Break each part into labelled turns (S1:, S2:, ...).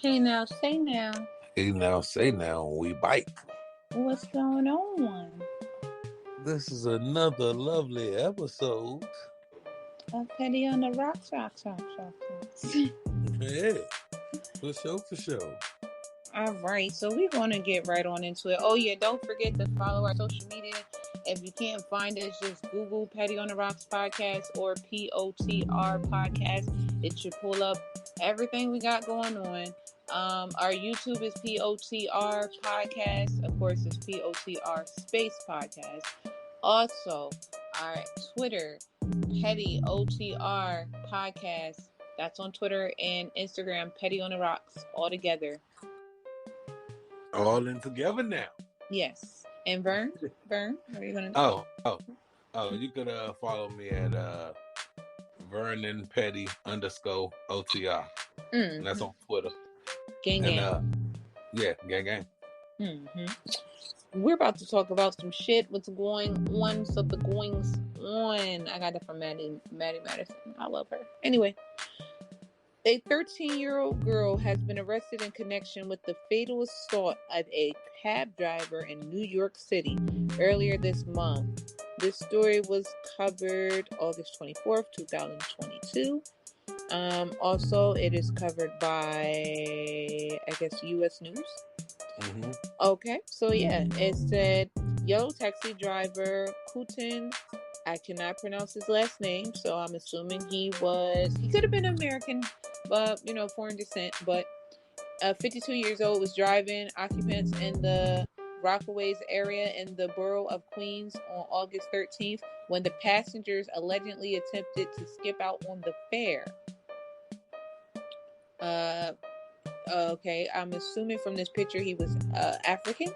S1: Hey now, say now,
S2: Hey now, say now, we bite.
S1: what's going on?
S2: This is another lovely episode.
S1: Petty on the rocks.
S2: Yeah, for sure.
S1: All right, so we're going to get right on into it. Oh yeah, don't forget to follow our social media. If you can't find us, just Google Petty on the Rocks podcast or POTR podcast. It should pull up everything we got going on. Our YouTube is POTR podcast. Of course, it's POTR space podcast. Also, our Twitter, Petty OTR podcast. That's on Twitter and Instagram, Petty on the Rocks, all together.
S2: All in together now.
S1: Yes. And Vern, what are you gonna do?
S2: You could follow me at Vernon Petty _OTR. And that's on Twitter.
S1: Gang.
S2: Yeah, gang.
S1: We're about to talk about some shit. What's going on? So the goings on. I got that from Maddie Madison. I love her. Anyway, a 13-year-old girl has been arrested in connection with the fatal assault of a cab driver in New York City earlier this month. This story was covered August 24th, 2022. Also, it is covered by, I guess, U.S. News.
S2: Mm-hmm.
S1: Okay, so yeah, it said yellow taxi driver Kutin. I cannot pronounce his last name, so I'm assuming he could have been American, but foreign descent. But 52 years old, was driving occupants in the Rockaways area in the borough of Queens on August 13th when the passengers allegedly attempted to skip out on the fare. Okay, I'm assuming from this picture he was African.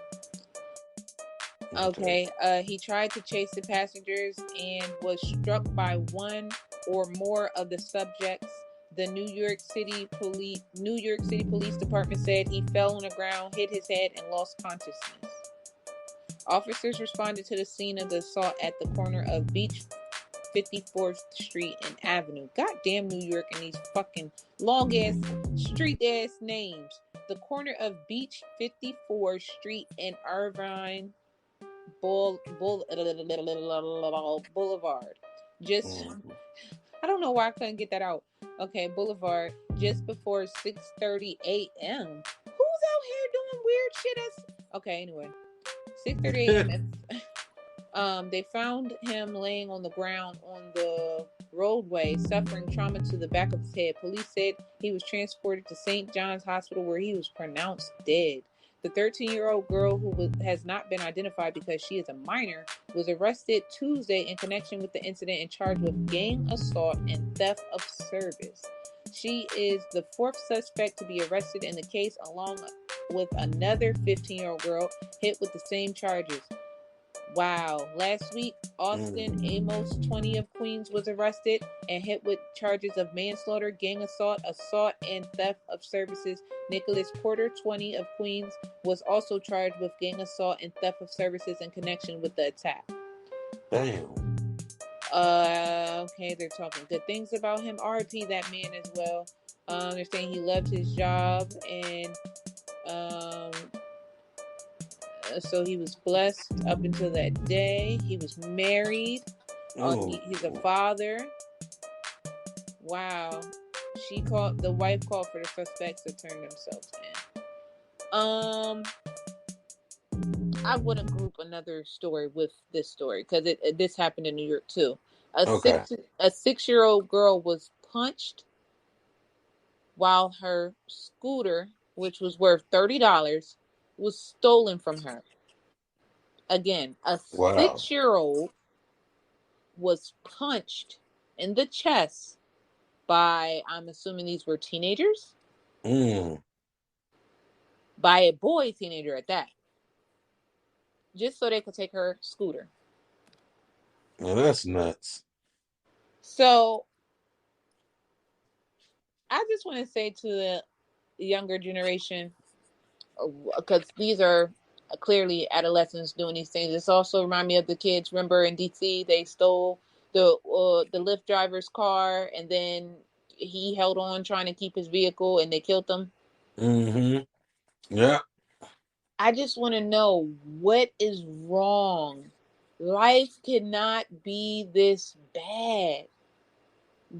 S1: Okay, he tried to chase the passengers and was struck by one or more of the subjects. The New York City Police Department said he fell on the ground, hit his head, and lost consciousness. Officers responded to the scene of the assault at the corner of Beach 54th Street and Avenue. Goddamn New York and these fucking long-ass, street-ass names. The corner of Beach 54th Street and Irvine Boulevard. I don't know why I couldn't get that out. Okay, Boulevard, just before 6:30 a.m. Who's out here doing weird shit? Okay, anyway. 6:30 a.m. They found him laying on the ground on the roadway, suffering trauma to the back of his head. Police said he was transported to St. John's Hospital where he was pronounced dead. The 13-year-old girl, who has not been identified because she is a minor, was arrested Tuesday in connection with the incident and charged with gang assault and theft of service. She is the fourth suspect to be arrested in the case, along with another 15-year-old girl hit with the same charges. Wow. Last week, Austin Amos, 20 of Queens, was arrested and hit with charges of manslaughter, gang assault, and theft of services. Nicholas Porter, 20 of Queens, was also charged with gang assault and theft of services in connection with the attack.
S2: Damn.
S1: Okay, they're talking good things about him. R.I.P. that man as well. They're saying he loved his job and so he was blessed up until that day. He was married. He's a father. Wow. The wife called for the suspects to turn themselves in. I wouldn't group another story with this story because this happened in New York too. A 6-year-old girl was punched while her scooter, which was worth $30, was stolen from her. Again, a 6-year-old was punched in the chest by, I'm assuming these were teenagers? By a boy teenager at that. Just so they could take her scooter.
S2: Well, that's nuts. So,
S1: I just want to say to the younger generation, because these are clearly adolescents doing these things. This also reminds me of the kids. Remember in DC, they stole the Lyft driver's car, and then he held on trying to keep his vehicle, and they killed him.
S2: Mm-hmm. Yeah.
S1: I just want to know what is wrong. Life cannot be this bad.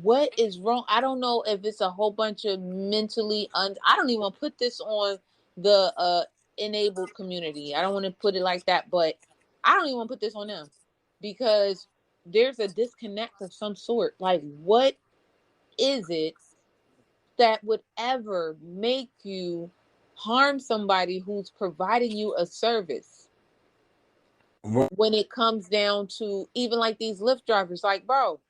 S1: What is wrong? I don't know if it's a whole bunch of mentally I don't even put this on the enabled community. I don't want to put it like that, but I don't even want to put this on them because there's a disconnect of some sort. Like, what is it that would ever make you harm somebody who's providing you a service? When it comes down to even like these Lyft drivers, like, bro,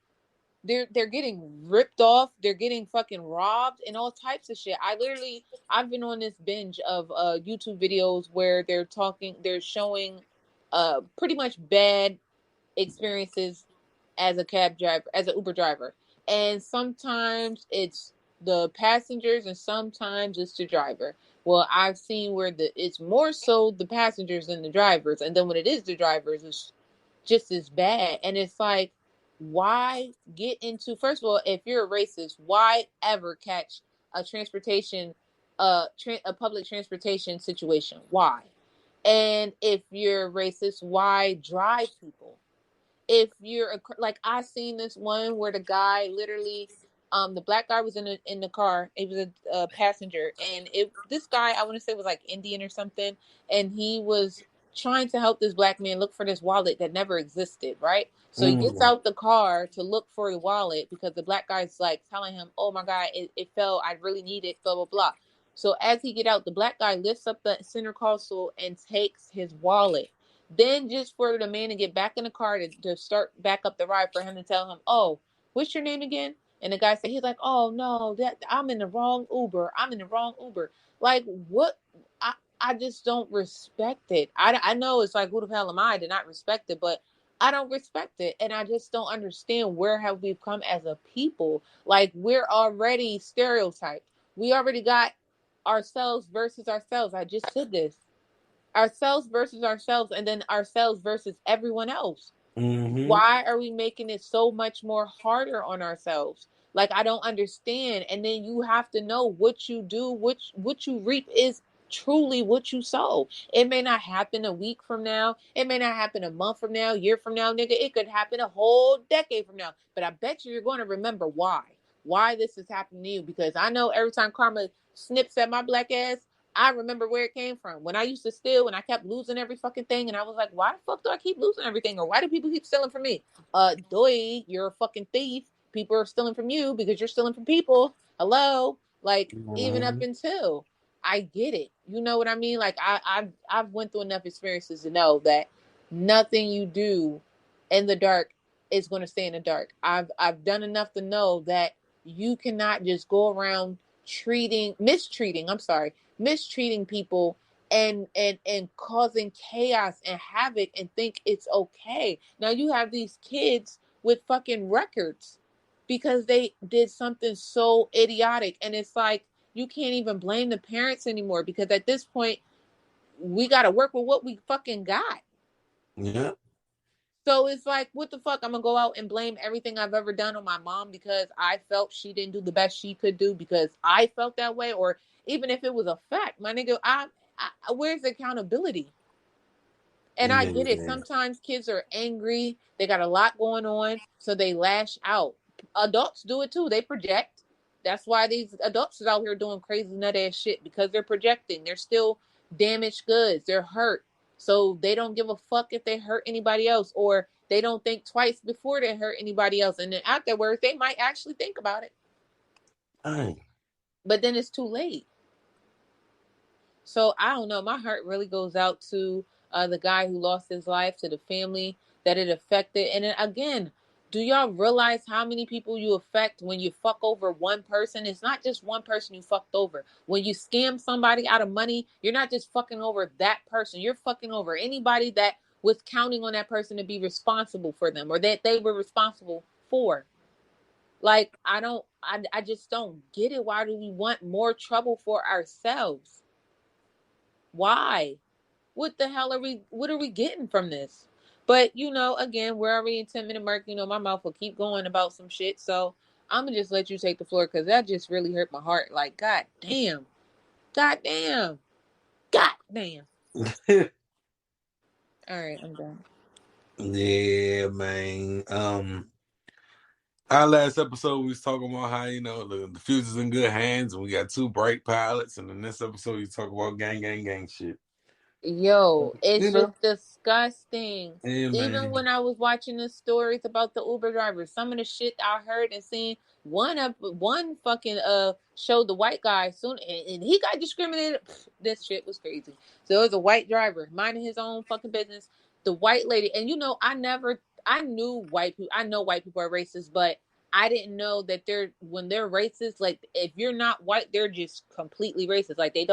S1: they're getting ripped off, they're getting fucking robbed and all types of shit. I've been on this binge of YouTube videos where they're showing pretty much bad experiences as a cab driver, as an Uber driver. And sometimes it's the passengers and sometimes it's the driver. Well, I've seen where it's more so the passengers than the drivers. And then when it is the drivers, it's just as bad. And it's like, why get into, first of all, if you're a racist, why ever catch a transportation, a public transportation situation? Why? And if you're racist, why drive people? If you're like, I seen this one where the guy literally, the black guy was in the car. He was a passenger, and this guy, I want to say, was like Indian or something, and he was trying to help this black man look for this wallet that never existed, right? So he gets out the car to look for the wallet because the black guy's like telling him, "Oh my God, it fell. I really need it." Blah blah blah. So as he get out, the black guy lifts up the center console and takes his wallet. Then just for the man to get back in the car to start back up the ride for him to tell him, "Oh, what's your name again?" And the guy said, he's like, "Oh no, that I'm in the wrong Uber. I'm in the wrong Uber." Like, what? I just don't respect it. I know it's like, who the hell am I to not respect it? But I don't respect it. And I just don't understand where have we come as a people. Like, we're already stereotyped. We already got ourselves versus ourselves. I just said this, ourselves versus ourselves, and then ourselves versus everyone else. Why are we making it so much more harder on ourselves? Like, I don't understand. And then you have to know what you do, what you reap is truly what you sow. It may not happen a week from now. It may not happen a month from now, year from now, nigga. It could happen a whole decade from now. But I bet you're going to remember why this is happening to you. Because I know every time karma snips at my black ass, I remember where it came from. When I used to steal and I kept losing every fucking thing, and I was like, why the fuck do I keep losing everything? Or why do people keep stealing from me? Doy, you're a fucking thief. People are stealing from you because you're stealing from people. Hello? Like, even up until I get it. You know what I mean? Like, I've went through enough experiences to know that nothing you do in the dark is going to stay in the dark. I've done enough to know that you cannot just go around mistreating people and causing chaos and havoc and think it's okay. Now you have these kids with fucking records because they did something so idiotic, and it's like you can't even blame the parents anymore because at this point we got to work with what we fucking got.
S2: Yeah.
S1: So it's like, what the fuck? I'm gonna go out and blame everything I've ever done on my mom because I felt she didn't do the best she could do because I felt that way, or even if it was a fact, my nigga, where's the accountability? And I get it.
S2: Yeah.
S1: Sometimes kids are angry. They got a lot going on, so they lash out. Adults do it too. They project. That's why these adults is out here doing crazy nut ass shit because they're projecting. They're still damaged goods. They're hurt. So they don't give a fuck if they hurt anybody else, or they don't think twice before they hurt anybody else. And then afterwards, they might actually think about it.
S2: Dang.
S1: But then it's too late. So I don't know. My heart really goes out to the guy who lost his life, to the family that it affected. And then, again, do y'all realize how many people you affect when you fuck over one person? It's not just one person you fucked over. When you scam somebody out of money, you're not just fucking over that person. You're fucking over anybody that was counting on that person to be responsible for them or that they were responsible for. Like, I just don't get it. Why do we want more trouble for ourselves? Why? What are we getting from this? But again, we're already in 10-minute mark. My mouth will keep going about some shit. So I'm gonna just let you take the floor because that just really hurt my heart. Like, god damn. Goddamn. Goddamn. All right, I'm done.
S2: Yeah, man. Our last episode we was talking about how the future's in good hands and we got 2 bright pilots, and in this episode you talk about gang shit.
S1: Yo, it's just disgusting.
S2: Yeah,
S1: Even
S2: man.
S1: when I was watching the stories about the Uber drivers, some of the shit I heard and seen, one fucking showed the white guy soon and he got discriminated. This shit was crazy. So it was a white driver minding his own fucking business. The white lady, and I knew white people. I know white people are racist, but I didn't know that when they're racist, like if you're not white, they're just completely racist. Like they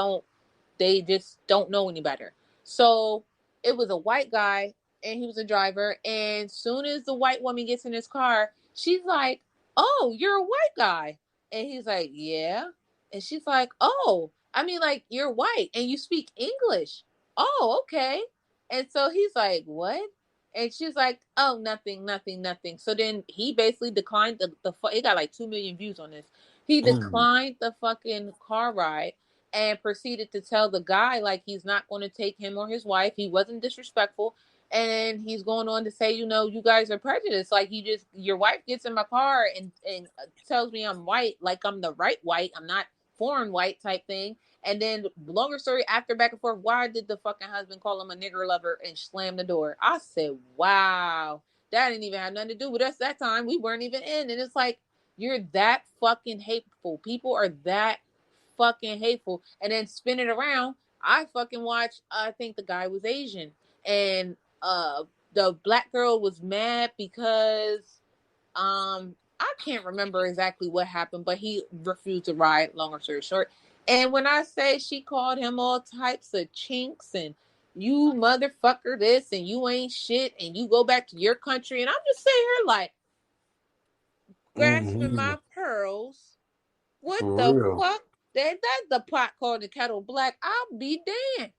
S1: just don't know any better. So it was a white guy and he was a driver. And soon as the white woman gets in his car, she's like, "Oh, you're a white guy." And he's like, "Yeah." And she's like, "Oh, I mean, like, you're white and you speak English. Oh, okay." And so he's like, "What?" And she's like, "Oh, nothing, nothing, nothing." So then he basically declined it got like 2 million views on this. He declined the fucking car ride and proceeded to tell the guy like he's not going to take him or his wife. He wasn't disrespectful. And he's going on to say, you guys are prejudiced. Like your wife gets in my car and tells me I'm white, like I'm the right white. I'm not foreign white type thing. And then longer story after back and forth, why did the fucking husband call him a nigger lover and slam the door? I said, wow, that didn't even have nothing to do with us that time. We weren't even in. And it's like, you're that fucking hateful. People are that fucking hateful. And then spin it around. I fucking watched, I think the guy was Asian. And the black girl was mad because I can't remember exactly what happened, but he refused to ride, longer story short. And when I say she called him all types of chinks and you motherfucker this and you ain't shit and you go back to your country, and I'm just sitting here like grasping my pearls. What
S2: For
S1: the
S2: real.
S1: fuck? That's the pot called the kettle black. I'll be damned.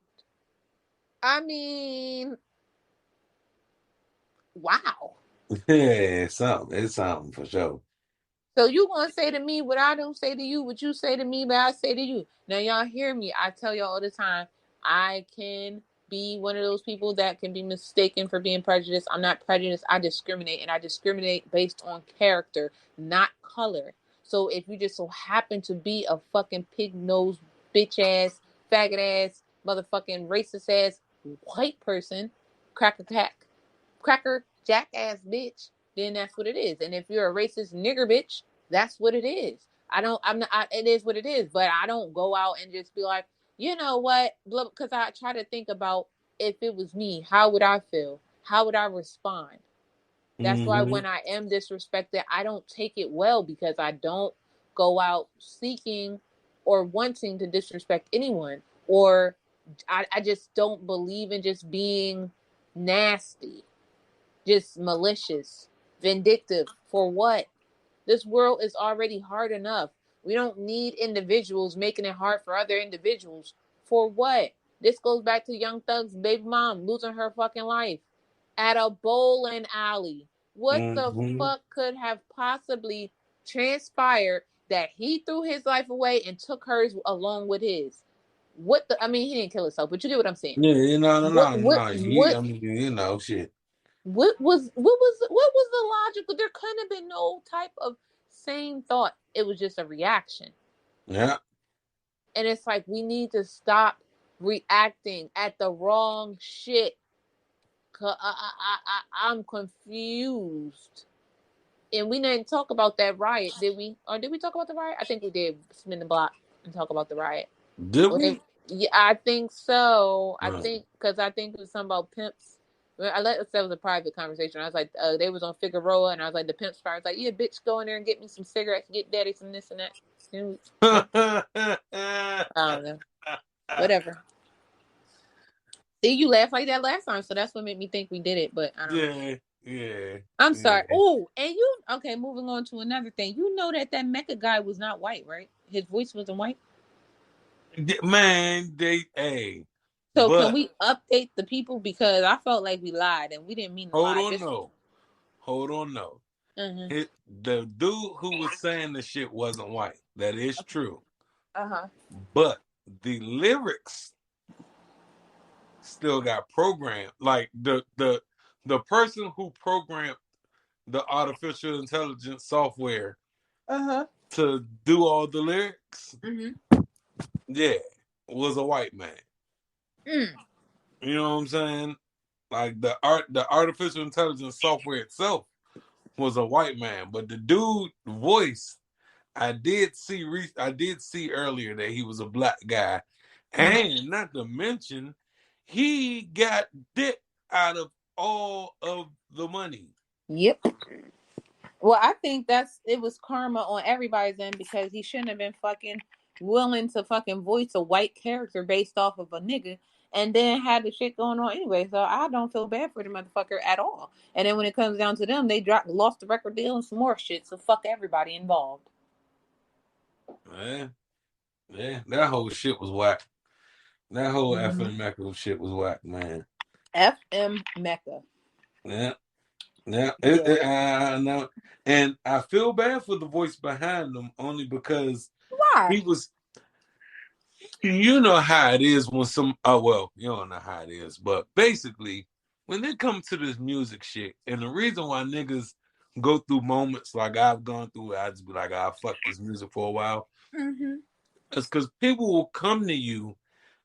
S1: I mean, wow.
S2: Yeah, it's something for sure.
S1: So you gonna say to me what I don't say to you, what you say to me, but I say to you. Now y'all hear me. I tell y'all all the time, I can be one of those people that can be mistaken for being prejudiced. I'm not prejudiced. I discriminate, and I discriminate based on character, not color. So if you just so happen to be a fucking pig-nosed, bitch-ass, faggot-ass, motherfucking racist-ass white person, cracker jackass bitch, then that's what it is. And if you're a racist nigger bitch, that's what it is. It is what it is, but I don't go out and just be like, you know what? Because I try to think about if it was me, how would I feel? How would I respond? That's why when I am disrespected, I don't take it well because I don't go out seeking or wanting to disrespect anyone. Or I just don't believe in just being nasty, just malicious, vindictive. For what? This world is already hard enough. We don't need individuals making it hard for other individuals. For what? This goes back to Young Thug's baby mom losing her fucking life at a bowling alley. What the fuck could have possibly transpired that he threw his life away and took hers along with his? I mean, he didn't kill himself, but you get what I'm saying.
S2: Yeah, no. Shit.
S1: What was the logical? There couldn't have been no type of sane thought. It was just a reaction.
S2: Yeah.
S1: And it's like we need to stop reacting at the wrong shit. I'm confused. And we didn't talk about that riot, did we? Or did we talk about the riot? I think we did spin the block and talk about the riot.
S2: Did we?
S1: Yeah, I think so. I think it was something about pimps. That was a private conversation. I was like, they was on Figueroa, and I was like, the pimps part. I was like, yeah, bitch, go in there and get me some cigarettes, get daddy some this and that. I don't know. Whatever. See, you laughed like that last time, so that's what made me think we did it. But I don't know.
S2: Yeah.
S1: I'm sorry. Oh, and moving on to another thing. You know that Mecca guy was not white, right? His voice wasn't white.
S2: Man,
S1: So can we update the people, because I felt like we lied and we didn't mean to lie.
S2: Hold on, no. The dude who was saying the shit wasn't white. That is true.
S1: Uh-huh.
S2: But the lyrics still got programmed. Like the person who programmed the artificial intelligence software to do all the lyrics, yeah, was a white man. You know what I'm saying? Like the artificial intelligence software itself was a white man, but the dude voice, I did see earlier that he was a black guy, and not to mention, he got dick out of all of the money.
S1: Yep. Well, I think it was karma on everybody's end because he shouldn't have been fucking willing to fucking voice a white character based off of a nigga and then had the shit going on anyway. So I don't feel bad for the motherfucker at all. And then when it comes down to them, they lost the record deal and some more shit. So fuck everybody involved.
S2: Yeah, that whole shit was whack. That whole FM Mecca shit was whack, man.
S1: FM Mecca.
S2: Yeah. I know, and I feel bad for the voice behind them only because
S1: why
S2: he was. You know how it is when you don't know how it is, but basically, when they come to this music shit, and the reason why niggas go through moments like I've gone through, I just be like, fuck this music for a while. It's because people will come to you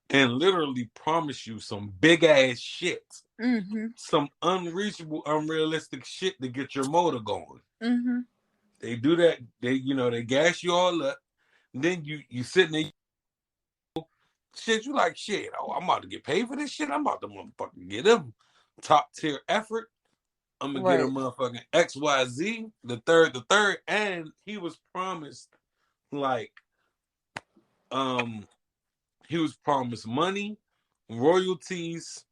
S2: and literally promise you some big ass shit, some unreachable, unrealistic shit to get your motor going. They do that. They gas you all up. Then you sitting there. Shit, you like shit. Oh, I'm about to get paid for this shit. I'm about to motherfucking get him top tier effort. I'm gonna get him motherfucking XYZ, the third, and he was promised like he was promised money, royalties,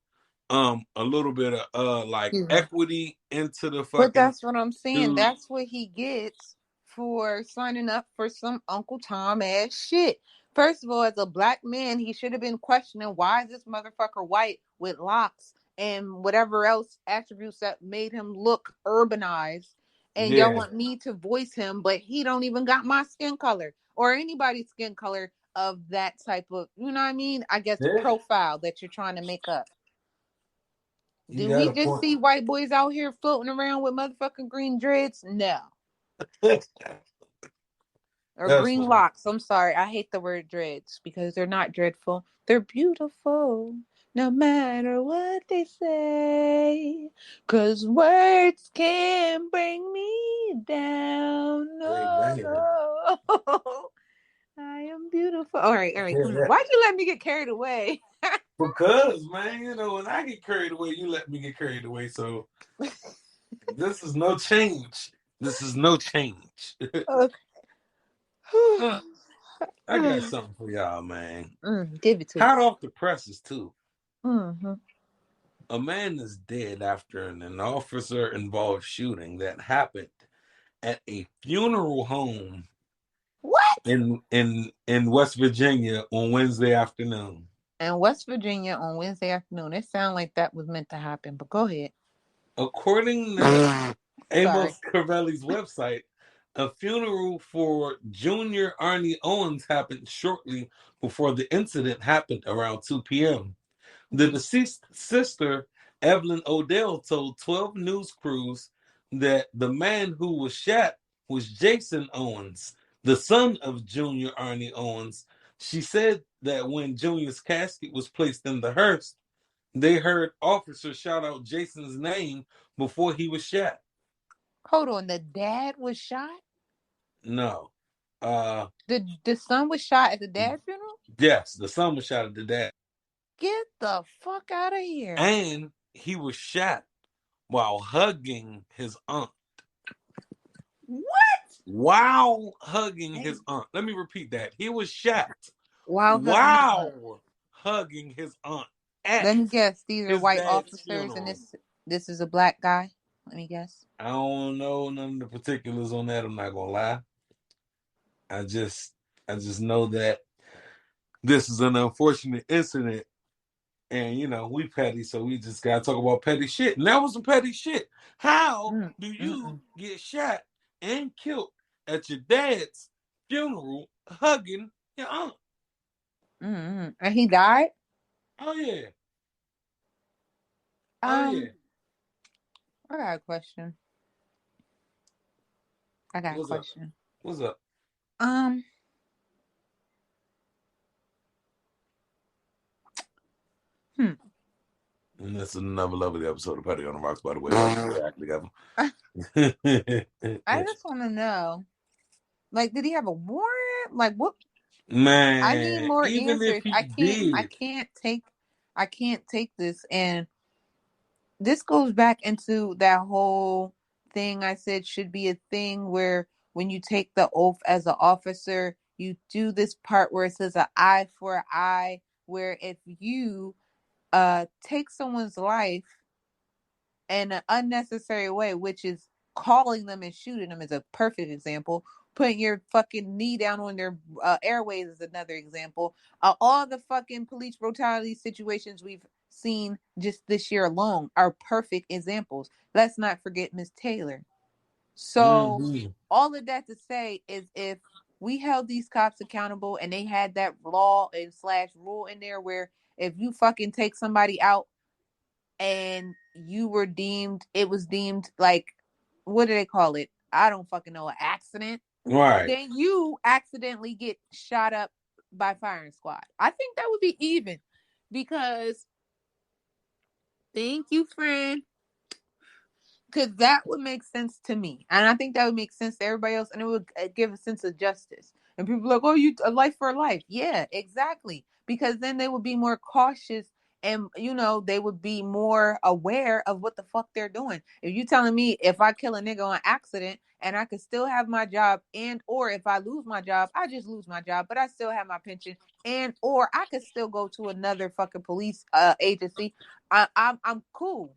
S2: a little bit of like equity into the fucking.
S1: But that's what I'm saying. Dude. That's what he gets for signing up for some Uncle Tom ass shit. First of all, as a black man, he should have been questioning why is this motherfucker white with locks and whatever else attributes that made him look urbanized. And y'all want me to voice him, but he don't even got my skin color or anybody's skin color of that type of, you know what I mean? I guess the profile that you're trying to make up. Do we just see white boys out here floating around with motherfucking green dreads? No. Or that's green locks. I'm sorry. I hate the word dreads because they're not dreadful. They're beautiful. No matter what they say. Because words can bring me down. No. I am beautiful. All right. Come on. Why'd you let me get carried away?
S2: Because, man, when I get carried away, you let me get carried away. So this is no change. Okay. I got something for y'all, man.
S1: Give it to
S2: Hot off the presses, too. A man is dead after an officer-involved shooting that happened at a funeral home.
S1: What?
S2: In West Virginia on Wednesday afternoon.
S1: In West Virginia on Wednesday afternoon. It sounded like that was meant to happen, but go ahead.
S2: According to Amos Corelli's website, a funeral for Junior Arnie Owens happened shortly before the incident happened around 2 p.m. The deceased sister, Evelyn Odell, told 12 news crews that the man who was shot was Jason Owens, the son of Junior Arnie Owens. She said that when Junior's casket was placed in the hearse, they heard officers shout out Jason's name before he was shot.
S1: Hold on, the dad was shot?
S2: No.
S1: The son was shot at the dad's funeral?
S2: Yes, the son was shot at the dad.
S1: Get the fuck out of here.
S2: And he was shot while hugging his aunt.
S1: What?
S2: While hugging his aunt. Let me repeat that. He was shot while hugging his aunt.
S1: Let me guess. These are white officers funeral. And this is a black guy? Let me guess.
S2: I don't know none of the particulars on that. I'm not going to lie. I just know that this is an unfortunate incident. And, we petty, so we just got to talk about petty shit. And that was some petty shit. How do you get shot and killed at your dad's funeral hugging your aunt?
S1: Mm-hmm. And he died?
S2: Oh yeah. Oh
S1: Um,
S2: yeah.
S1: I got a question. I got a
S2: What's up?
S1: question.
S2: What's up?
S1: Um, hmm.
S2: And that's another lovely episode of Petty on the Rocks, by the way. Y'all get back together.
S1: I just want to know, like, did he have a warrant? Like, what? I need
S2: Man,
S1: more
S2: even if
S1: answers.
S2: he
S1: I
S2: did,
S1: can't take this. And this goes back into that whole thing I said should be a thing where when you take the oath as an officer, you do this part where it says an eye for an eye, where if you take someone's life in an unnecessary way, which is calling them and shooting them is a perfect example. Putting your fucking knee down on their airways is another example. All the fucking police brutality situations we've seen just this year alone are perfect examples. Let's not forget Miss Taylor. So
S2: mm-hmm.
S1: all of that to say is if we held these cops accountable and they had that law and slash rule in there where if you fucking take somebody out and you were deemed, it was deemed like, what do they call it? I don't fucking know, an accident.
S2: Right.
S1: Then you accidentally get shot up by firing squad. I think that would be even because, thank you, friend. Because that would make sense to me. And I think that would make sense to everybody else. And it would give a sense of justice. And people are like, oh, you a life for life. Yeah, exactly. Because then they would be more cautious and, they would be more aware of what the fuck they're doing. If you telling me if I kill a nigga on accident and I could still have my job and or if I lose my job, I just lose my job, but I still have my pension and or I could still go to another fucking police agency. I'm cool.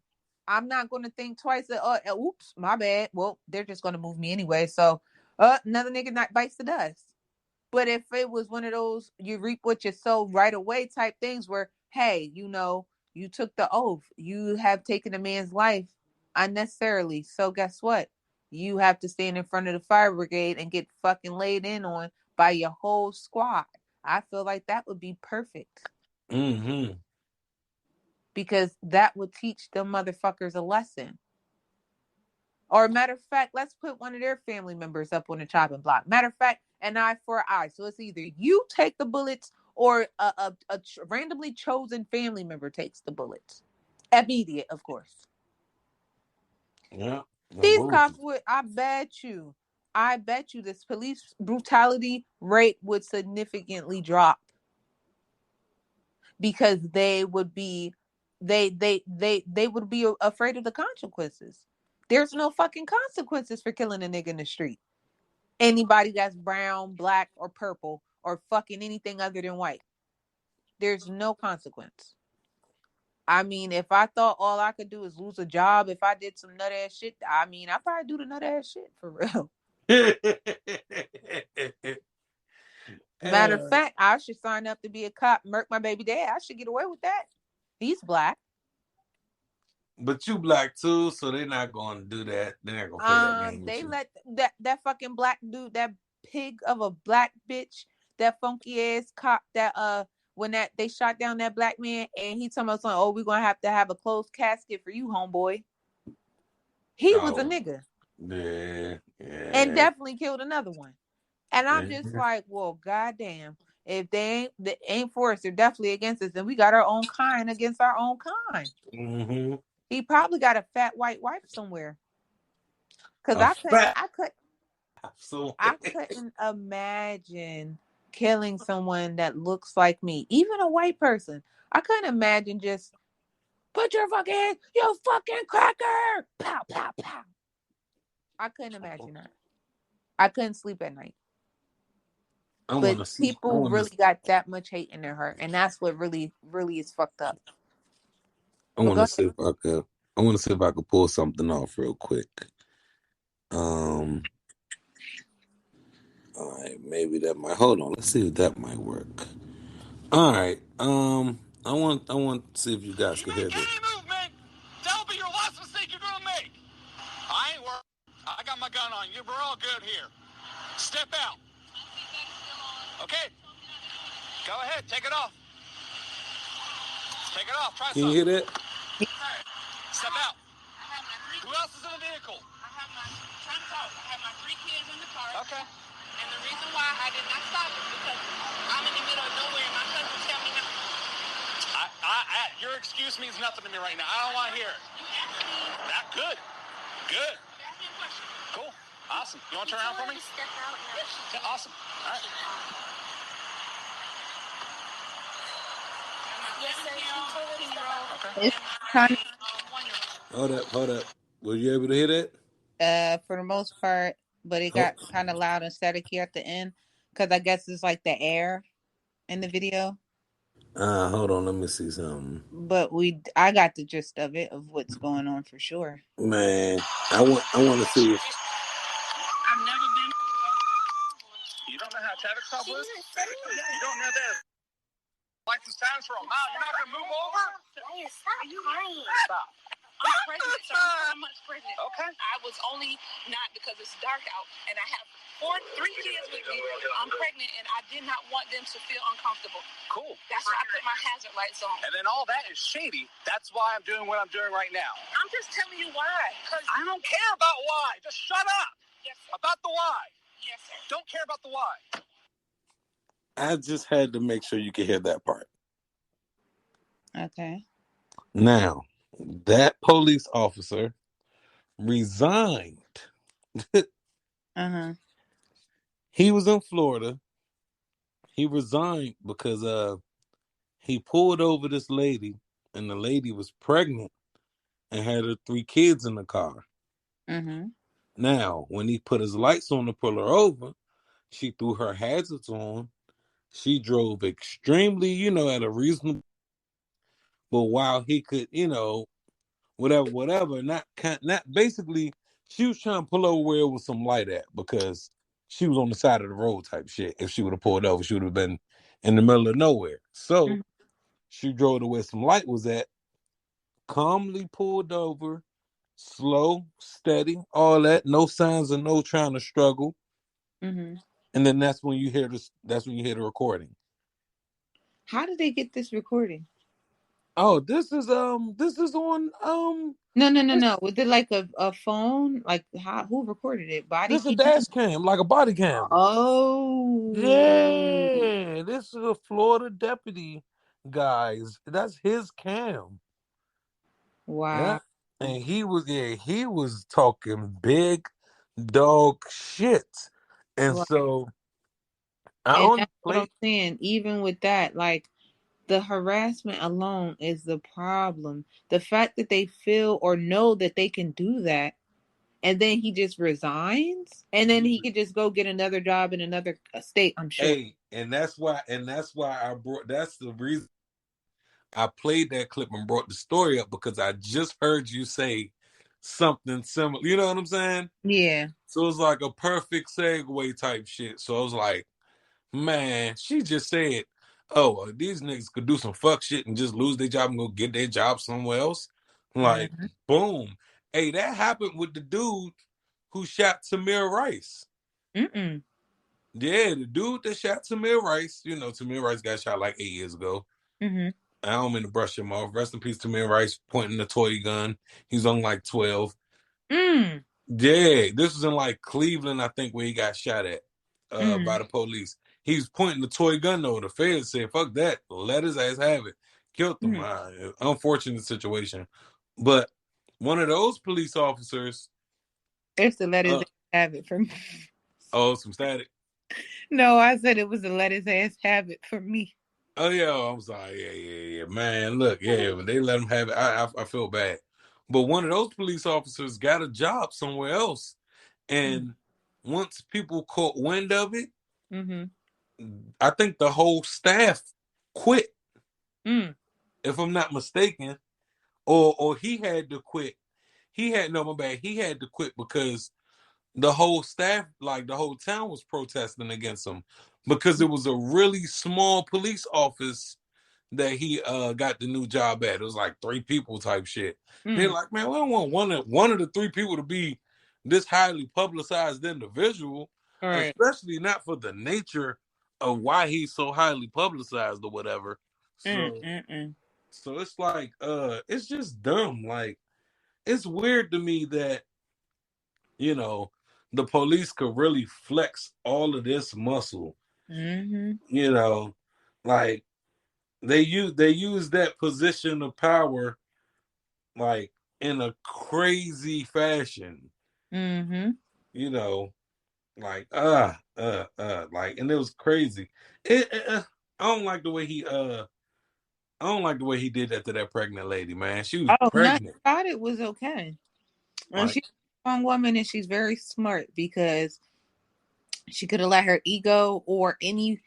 S1: I'm not going to think twice. Oops, my bad. Well, they're just going to move me anyway. So, another nigga not bites the dust. But if it was one of those you reap what you sow right away type things where, hey, you took the oath, you have taken a man's life unnecessarily. So guess what? You have to stand in front of the fire brigade and get fucking laid in on by your whole squad. I feel like that would be perfect
S2: Mm-hmm.
S1: because that would teach them motherfuckers a lesson. Or matter of fact, let's put one of their family members up on the chopping block. Matter of fact, an eye for an eye. So it's either you take the bullets or a randomly chosen family member takes the bullets. Immediate, of course.
S2: Yeah. No
S1: These cops
S2: bullshit.
S1: would, I bet you this police brutality rate would significantly drop because they would be afraid of the consequences. There's no fucking consequences for killing a nigga in the street. Anybody that's brown, black, or purple, or fucking anything other than white. There's no consequence. I mean, if I thought all I could do is lose a job if I did some nut ass shit, I mean, I probably do the nut ass shit for real. Matter of fact, I should sign up to be a cop, murk my baby dad. I should get away with that. He's black.
S2: But you black too, so they're not going to do that. They're not going to play that game with
S1: They
S2: you.
S1: let that fucking black dude, that pig of a black bitch, that funky ass cop, that when that they shot down that black man, and he told us, oh, we're gonna have to have a closed casket for you, homeboy. He was a
S2: Oh,
S1: nigga,
S2: yeah,
S1: and
S2: yeah.
S1: definitely killed another one. And I'm just
S2: Yeah.
S1: like, well, goddamn, if they ain't for us, they're definitely against us, and we got our own kind against our own kind.
S2: Mm-hmm.
S1: He probably got a fat white wife somewhere, cause
S2: A fat so
S1: I couldn't imagine killing someone that looks like me, even a white person. I couldn't imagine just put your fucking hands, you fucking cracker, pow, pow, pow. I couldn't imagine that. I couldn't sleep at night.
S2: I want
S1: But
S2: to see. I
S1: people
S2: want to.
S1: really got that much hate in their heart, and that's what really, really is fucked up.
S2: I
S1: But
S2: want
S1: go
S2: to
S1: ahead.
S2: see if I could. I want to see if I could pull something off real quick. Um. All right, maybe that might. Hold on. Let's see if that might work. All right. I want to see if you guys can hear this.
S3: Any movement, that'll be your last mistake you're gonna make. I ain't worried. I got my gun on you. We're all good here. Step out. Okay? Go ahead, take it off. Take it off. Try
S2: Can you hear that?
S3: Step out. Who else is in the vehicle?
S4: I have my 3 kids in the car.
S3: Okay.
S4: And the reason why I did not stop is because I'm in the middle of nowhere and my husband tell me not.
S3: Your excuse means nothing to me right now. I don't want to hear it. That good. Good.
S4: Ask me a question.
S3: Cool. Awesome. You want to turn around for me?
S4: Step out now.
S3: Yeah, awesome. All right.
S4: Yes, sir.
S3: Okay.
S1: It's kind
S2: Hold up. Were you able to hear that?
S1: of, for the most part, but it got kind of loud and staticky at the end because I guess it's like the air in the video.
S2: Hold on, let me see something.
S1: But I got the gist of it, of what's going on for sure.
S2: Man, I want to see.
S4: I've never been.
S3: You don't know how traffic stop works? You don't know that. License times for a mile. You're not going to move over?
S4: Stop crying.
S3: Stop.
S4: I'm pregnant, so I'm so much pregnant.
S3: Okay.
S4: I was only not because it's dark out, and I have 3 kids with me. I'm pregnant, and I did not want them to feel uncomfortable.
S3: Cool.
S4: That's why I put my hazard lights on.
S3: And then all that is shady. That's why I'm doing what I'm doing right now.
S4: I'm just telling you why. Cause
S3: I don't care about why. Just shut up.
S4: yes, sir.
S3: About the why.
S4: Yes, sir.
S3: Don't care about the why.
S2: I just had to make sure you could hear that part.
S1: Okay.
S2: Now, that police officer resigned. He was in Florida. He resigned because he pulled over this lady, and the lady was pregnant and had her 3 kids in the car. Now, when he put his lights on to pull her over, she threw her hazards on. She drove extremely, at a reasonable. But while he could, whatever, not basically, she was trying to pull over where it was some light at because she was on the side of the road type shit. If she would have pulled over, she would have been in the middle of nowhere. So she drove to where some light was at, calmly pulled over, slow, steady, all that, no signs of no trying to struggle. And then that's when you hear the recording.
S1: How did they get this recording?
S2: Oh, this is on
S1: No. Was it like a phone? Like who recorded it? Body
S2: this is a
S1: cam?
S2: dash cam, like a body cam.
S1: Oh.
S2: Yeah, this is a Florida deputy, guys. That's his cam.
S1: Wow.
S2: Yeah. And he was talking big dog shit. And
S1: Right.
S2: so I
S1: And
S2: only
S1: that's what I'm
S2: played.
S1: saying. Even with that, like the harassment alone is the problem. The fact that they feel or know that they can do that, and then he just resigns, and then he could just go get another job in another state. I'm sure.
S2: Hey, and that's why that's the reason I played that clip and brought the story up, because I just heard you say something similar. You know what I'm saying?
S1: Yeah.
S2: So it's like a perfect segue type shit. So I was like, man, she just said, oh, these niggas could do some fuck shit and just lose their job and go get their job somewhere else. Like, boom. Hey, that happened with the dude who shot Tamir Rice. Yeah, the dude that shot Tamir Rice, Tamir Rice got shot like 8 years ago. I don't mean to brush him off. Rest in peace, Tamir Rice, pointing the toy gun. He's on like 12. Yeah, this was in like Cleveland, I think, where he got shot at by the police. He was pointing the toy gun though. The feds said, fuck that. Let his ass have it. Killed him. Unfortunate situation. But one of those police officers.
S1: It's to let his ass have it for me.
S2: Oh, some static.
S1: No, I said it was to let his ass have it for me.
S2: Oh, yeah, I'm sorry. Yeah. Man, look, when they let him have it, I feel bad. But one of those police officers got a job somewhere else. And once people caught wind of it, I think the whole staff quit. If I'm not mistaken. Or he had to quit. He had to quit because the whole staff, like the whole town, was protesting against him because it was a really small police office that he got the new job at. It was like 3 people type shit. They're like, man, we don't want one of the 3 people to be this highly publicized individual, especially not for the nature of why he's so highly publicized or whatever. So so it's like it's just dumb. Like it's weird to me that, you know, the police could really flex all of this muscle. You know, like they use that position of power like in a crazy fashion. You know, like like, and it was crazy. I don't like the way I don't like the way he did that to that pregnant lady, man. She was
S1: Oh, no,
S2: pregnant.
S1: I thought it was okay. And
S2: Like,
S1: she's a strong woman, and she's very smart because she could have let her ego or any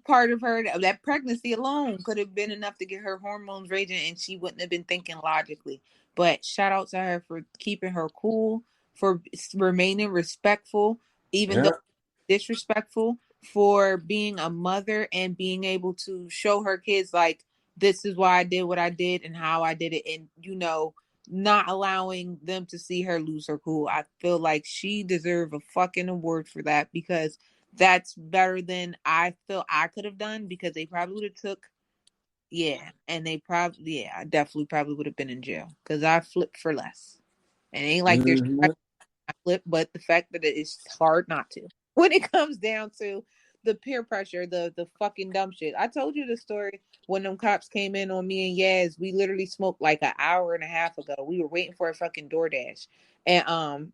S1: part of her, that pregnancy alone could have been enough to get her hormones raging, and she wouldn't have been thinking logically. But shout out to her for keeping her cool, for remaining respectful, even though
S2: yeah.
S1: disrespectful, for being a mother and being able to show her kids like, this is why I did what I did and how I did it, and not allowing them to see her lose her cool. I feel like she deserved a fucking award for that, because that's better than I feel I could have done, because they probably would have took, and I definitely probably would have been in jail, because I flipped for less. And it ain't like there's
S2: Mhm.
S1: flip, but the fact that it's hard not to when it comes down to the peer pressure, the fucking dumb shit. I told you the story when them cops came in on me and Yaz. We literally smoked like an hour and a half ago. We were waiting for a fucking DoorDash, and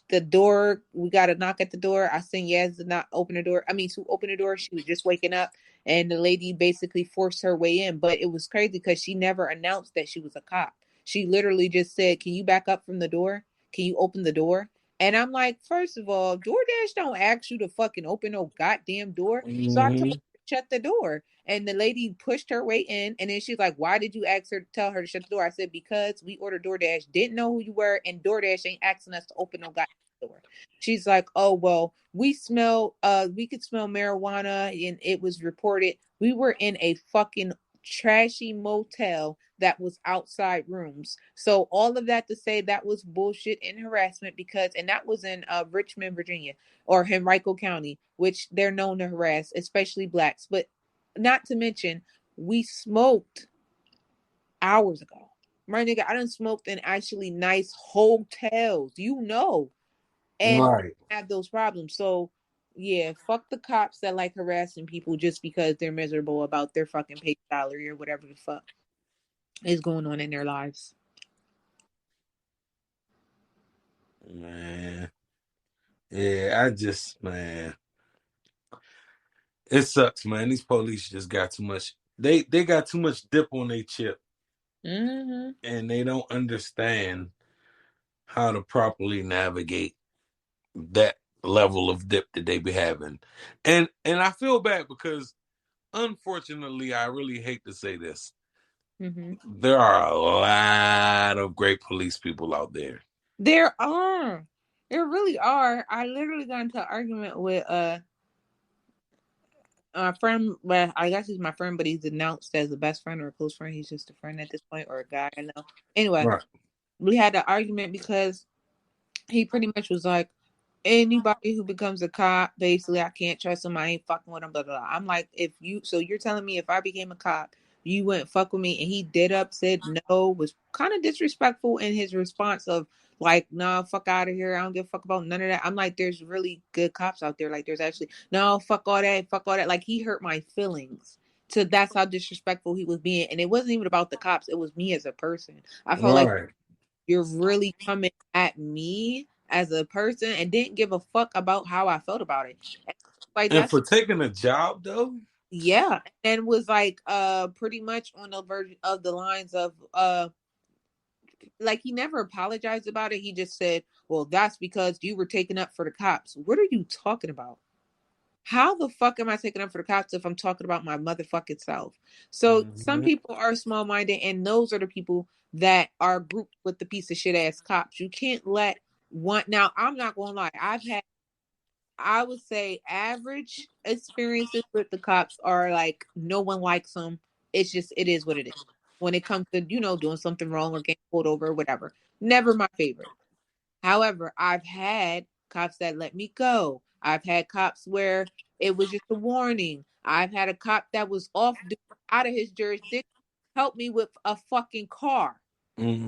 S1: the door, we got a knock at the door. I seen Yaz to not open the door. I mean, to open the door. She was just waking up, and the lady basically forced her way in. But it was crazy because she never announced that she was a cop. She literally just said, "Can you back up from the door? Can you open the door?" And I'm like, first of all, DoorDash don't ask you to fucking open no goddamn door. So I told her
S2: Mhm.
S1: to shut the door. And the lady pushed her way in. And then she's like, why did you ask her to tell her to shut the door? I said, because we ordered DoorDash, didn't know who you were, and DoorDash ain't asking us to open no goddamn door. She's like, oh, well, we could smell marijuana, and it was reported. We were in a fucking trashy motel that was outside rooms. So all of that to say that was bullshit and harassment, because, and that was in Richmond, Virginia, or Henrico County, which they're known to harass, especially blacks. But not to mention, we smoked hours ago. My nigga, I done smoked in actually nice hotels, and
S2: Right.
S1: have those problems. So yeah, fuck the cops that like harassing people just because they're miserable about their fucking pay salary or whatever the fuck is going on in their lives.
S2: Man. Yeah, man. It sucks, man. These police just got too much. They got too much dip on their chip, and they don't understand how to properly navigate that level of dip that they be having. And I feel bad because, unfortunately, I really hate to say this, there are a lot of great police people out there.
S1: There are. There really are. I literally got into an argument with a friend. Well, I guess he's my friend, but he's announced as a best friend or a close friend. He's just a friend at this point, or a guy I know. Anyway,
S2: Right.
S1: we had an argument because he pretty much was like, anybody who becomes a cop, basically, I can't trust him. I ain't fucking with him. Blah, blah, blah. I'm like, so you're telling me if I became a cop, you wouldn't fuck with me? And he did up, said no, was kind of disrespectful in his response of like, nah, fuck out of here. I don't give a fuck about none of that. I'm like, there's really good cops out there. Like, there's actually, no, fuck all that, fuck all that. Like, he hurt my feelings. So that's how disrespectful he was being. And it wasn't even about the cops. It was me as a person. I felt like
S2: Right.
S1: you're really coming at me as a person and didn't give a fuck about how I felt about it. Like,
S2: And
S1: that's,
S2: for taking a job though.
S1: yeah. And was like pretty much on the verge of the lines of like, he never apologized about it. He just said, well, that's because you were taking up for the cops. What are you talking about? How the fuck am I taking up for the cops if I'm talking about my motherfucking self? So some
S2: Mhm.
S1: people are small minded, and those are the people that are grouped with the piece of shit ass cops. You can't let one. Now, I'm not gonna lie. I've had, I would say, average experiences with the cops are like, no one likes them. It's just, it is what it is. When it comes to, doing something wrong or getting pulled over or whatever. Never my favorite. However, I've had cops that let me go, I've had cops where it was just a warning. I've had a cop that was off out of his jurisdiction help me with a fucking car.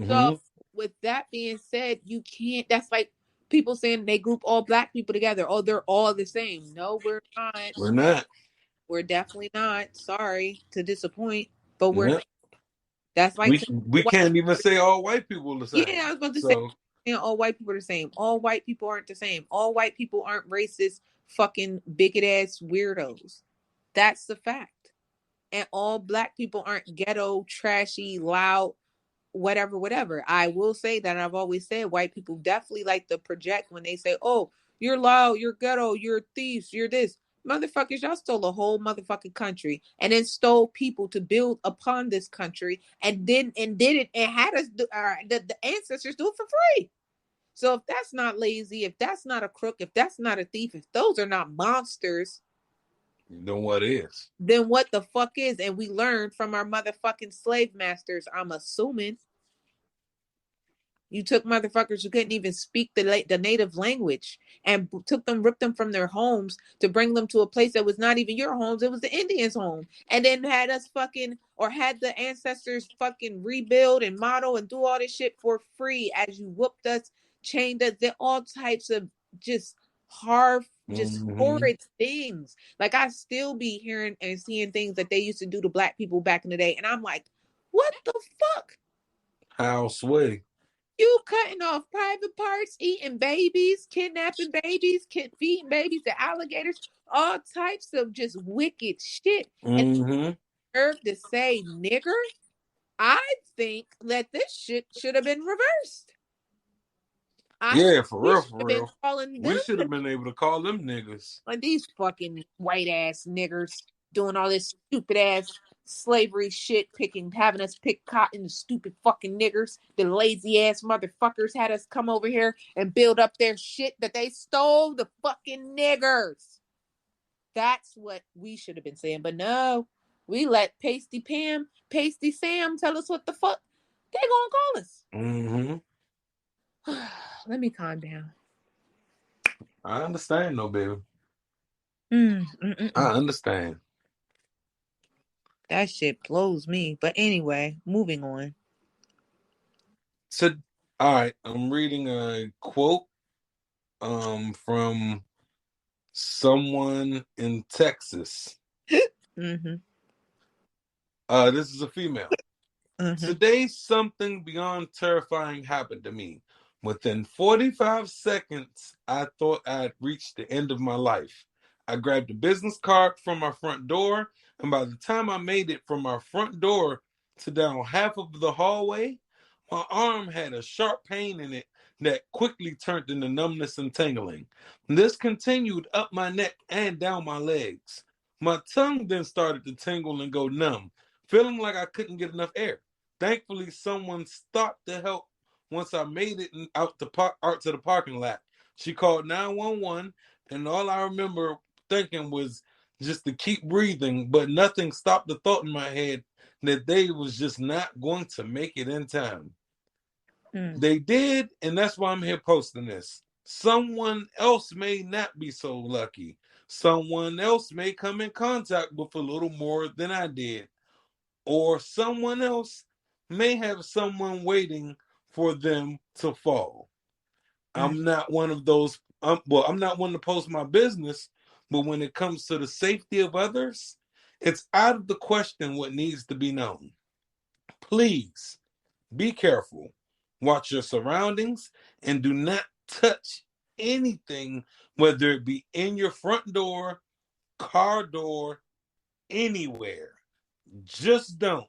S1: So
S2: Mm-hmm.
S1: with that being said, you can't. That's like people saying they group all black people together. Oh, they're all the same. No, we're not.
S2: We're not.
S1: We're definitely not. Sorry to disappoint, but we're
S2: Yeah.
S1: not. That's like saying
S2: We
S1: white
S2: can't even
S1: people.
S2: say all white people are the
S1: Yeah, I
S2: same.
S1: was about to say
S2: So
S1: all white people are the same. All white people aren't the same. All white people aren't racist, fucking bigot ass weirdos. That's the fact. And all black people aren't ghetto, trashy, loud, whatever. I will say that, and I've always said white people definitely like to project when they say, "Oh, you're loud, you're ghetto, you're thieves, you're this." Motherfuckers, y'all stole a whole motherfucking country and then stole people to build upon this country and did it and had us do, the ancestors do it for free. So if that's not lazy, if that's not a crook, if that's not a thief, if those are not monsters,
S2: you know what is.
S1: then what the fuck is? And we learned from our motherfucking slave masters, I'm assuming. You took motherfuckers who couldn't even speak the native language and took them, ripped them from their homes to bring them to a place that was not even your homes. It was the Indians' home. And then had us fucking, or had the ancestors fucking rebuild and model and do all this shit for free as you whooped us, chained us, did all types of just just
S2: Mm-hmm.
S1: horrid things. Like I still be hearing and seeing things that they used to do to black people back in the day. And I'm like, what the fuck?
S2: How sway.
S1: You cutting off private parts, eating babies, kidnapping babies, feeding babies to alligators, all types of just wicked shit. And
S2: Mm-hmm.
S1: nerve to say nigger? I think that this shit should have been reversed. I
S2: Yeah,
S1: think
S2: for
S1: we
S2: real,
S1: should
S2: for
S1: have been
S2: real.
S1: calling
S2: We
S1: them
S2: should have been able to call them niggas.
S1: like these fucking white ass niggers doing all this stupid ass slavery shit, having us pick cotton, the stupid fucking niggers, the lazy ass motherfuckers had us come over here and build up their shit that they stole, the fucking niggers. That's what we should have been saying, but no, we let Pasty Sam tell us what the fuck they gonna call us.
S2: Mm-hmm.
S1: Let me calm down.
S2: I understand, no baby.
S1: Mm, mm, mm,
S2: I
S1: mm.
S2: understand.
S1: That shit blows me. But anyway, moving on.
S2: So, all right, I'm reading a quote from someone in Texas.
S1: Mm-hmm.
S2: This is a female.
S1: Mm-hmm.
S2: Today, something beyond terrifying happened to me. Within 45 seconds, I thought I had reached the end of my life. I grabbed a business card from my front door, and by the time I made it from my front door to down half of the hallway, my arm had a sharp pain in it that quickly turned into numbness and tingling. This continued up my neck and down my legs. My tongue then started to tingle and go numb, feeling like I couldn't get enough air. Thankfully, someone stopped to help once I made it out to the parking lot. She called 911, and all I remember thinking was just to keep breathing, but nothing stopped the thought in my head that they was just not going to make it in time.
S1: Mm.
S2: They did, and that's why I'm here posting this. Someone else may not be so lucky. Someone else may come in contact with a little more than I did, or someone else may have someone waiting for them to fall.
S1: Mm.
S2: I'm not one of those. I'm not one to post my business, but when it comes to the safety of others, it's out of the question what needs to be known. Please be careful, watch your surroundings, and do not touch anything, whether it be in your front door, car door, anywhere. Just don't.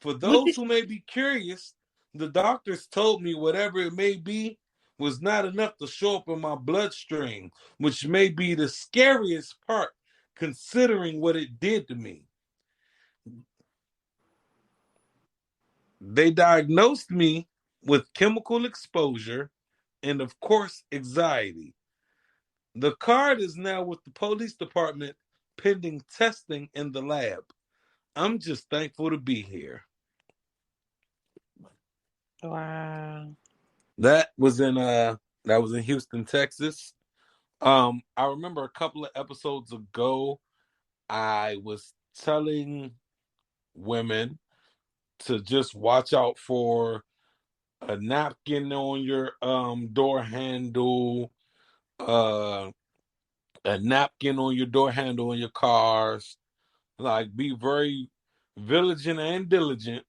S2: For
S1: What
S2: those
S1: did,
S2: who may be curious, the doctors told me whatever it may be was not enough to show up in my bloodstream, which may be the scariest part considering what it did to me. They diagnosed me with chemical exposure and, of course, anxiety. The card is now with the police department pending testing in the lab. I'm just thankful to be here.
S1: wow.
S2: That was in Houston, Texas. I remember a couple of episodes ago, I was telling women to just watch out for a napkin on your door handle, uh a napkin on your door handle in your cars. Like, be very vigilant and diligent,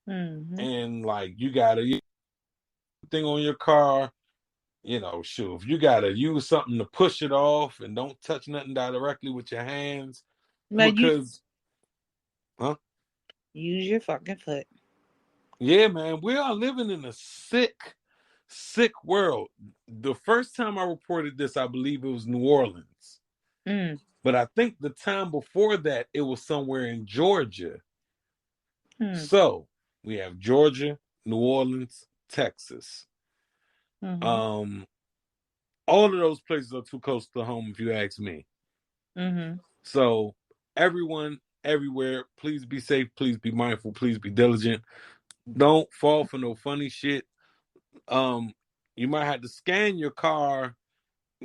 S1: Mm-hmm.
S2: and like, you gotta thing on your car. Shoot, if you gotta use something to push it off, and don't touch nothing directly with your hands,
S1: But you
S2: because, huh?
S1: use your fucking foot.
S2: Yeah, man, we are living in a sick world. The first time I reported this, I believe it was New Orleans,
S1: Mm.
S2: but I think the time before that, it was somewhere in Georgia.
S1: Mm.
S2: So we have Georgia, New Orleans, Texas.
S1: Mm-hmm.
S2: Um, all of those places are too close to home, if you ask me.
S1: Mm-hmm.
S2: So everyone, everywhere, please be safe, please be mindful, please be diligent. Don't fall for no funny shit. Um, you might have to scan your car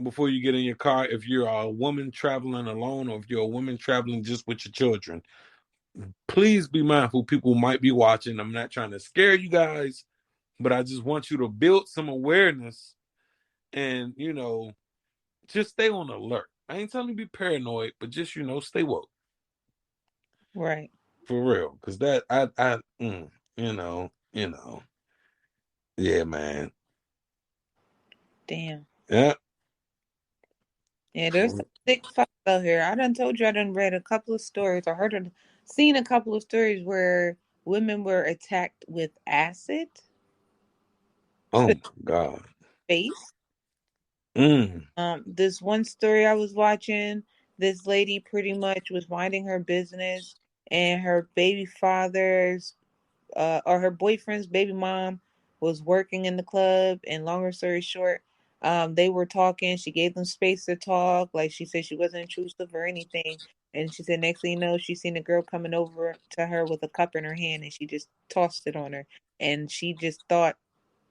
S2: before you get in your car if you're a woman traveling alone, or if you're a woman traveling just with your children. Please be mindful. People might be watching. I'm not trying to scare you guys, but I just want you to build some awareness, and just stay on alert. I ain't telling you to be paranoid, but just stay woke,
S1: Right.
S2: for real. Because that you know, yeah, man,
S1: Damn.
S2: yeah.
S1: Yeah, there's some sick fucks out here. I done told you I done read a couple of stories or seen a couple of stories where women were attacked with acid
S2: Oh
S1: to the
S2: my God.
S1: face.
S2: Mm.
S1: This one story I was watching, this lady pretty much was minding her business, and her baby father's or her boyfriend's baby mom was working in the club. And longer story short, they were talking. She gave them space to talk. Like, she said she wasn't intrusive or anything. And she said next thing you know, she seen a girl coming over to her with a cup in her hand, and she just tossed it on her. And she just thought,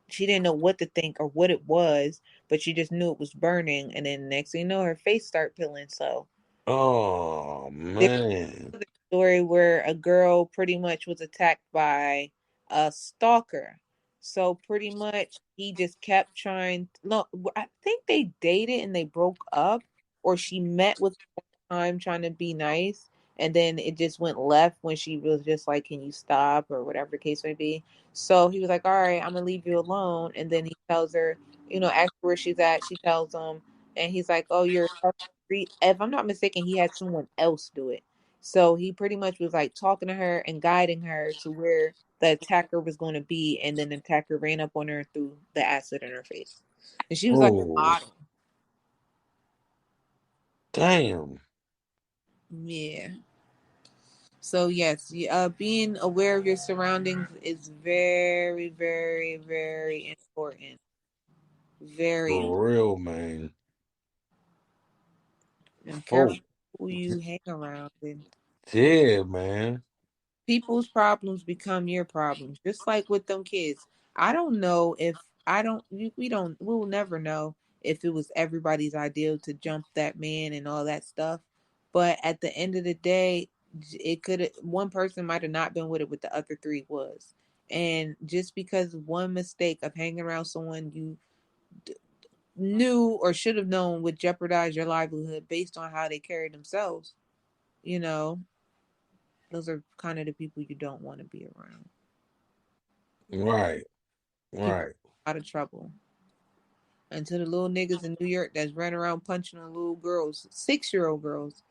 S1: she didn't know what to think or what it was, but she just knew it was burning. And then next thing you know, her face started peeling. So
S2: Oh man.
S1: another story where a girl pretty much was attacked by a stalker. So pretty much he just kept trying. No, I think they dated and they broke up, or she met with time trying to be nice, and then it just went left when she was just like, "Can you stop?" or whatever the case may be. So he was like, "All right, I'm gonna leave you alone." And then he tells her, ask her where she's at. She tells him, and he's like, "Oh, you're across the street." If I'm not mistaken, he had someone else do it. So he pretty much was like talking to her and guiding her to where the attacker was going to be, and then the attacker ran up on her and threw the acid in her face. And she was like a
S2: Oh,
S1: model.
S2: damn.
S1: Yeah. So yes, being aware of your surroundings is very, very, very important. Very important.
S2: For real, man.
S1: And careful
S2: Folk.
S1: who you hang around. And
S2: Yeah, man.
S1: people's problems become your problems, just like with them kids. I don't know if I don't. We'll never know if it was everybody's ideal to jump that man and all that stuff. But at the end of the day, it could, one person might have not been with it, but the other three was. And just because one mistake of hanging around someone you knew or should have known would jeopardize your livelihood based on how they carry themselves, you know, those are kind of the people you don't want to be around.
S2: Right.
S1: Keep
S2: Right.
S1: out of trouble. And to the little niggas in New York that's running around punching on little girls, 6-year-old girls,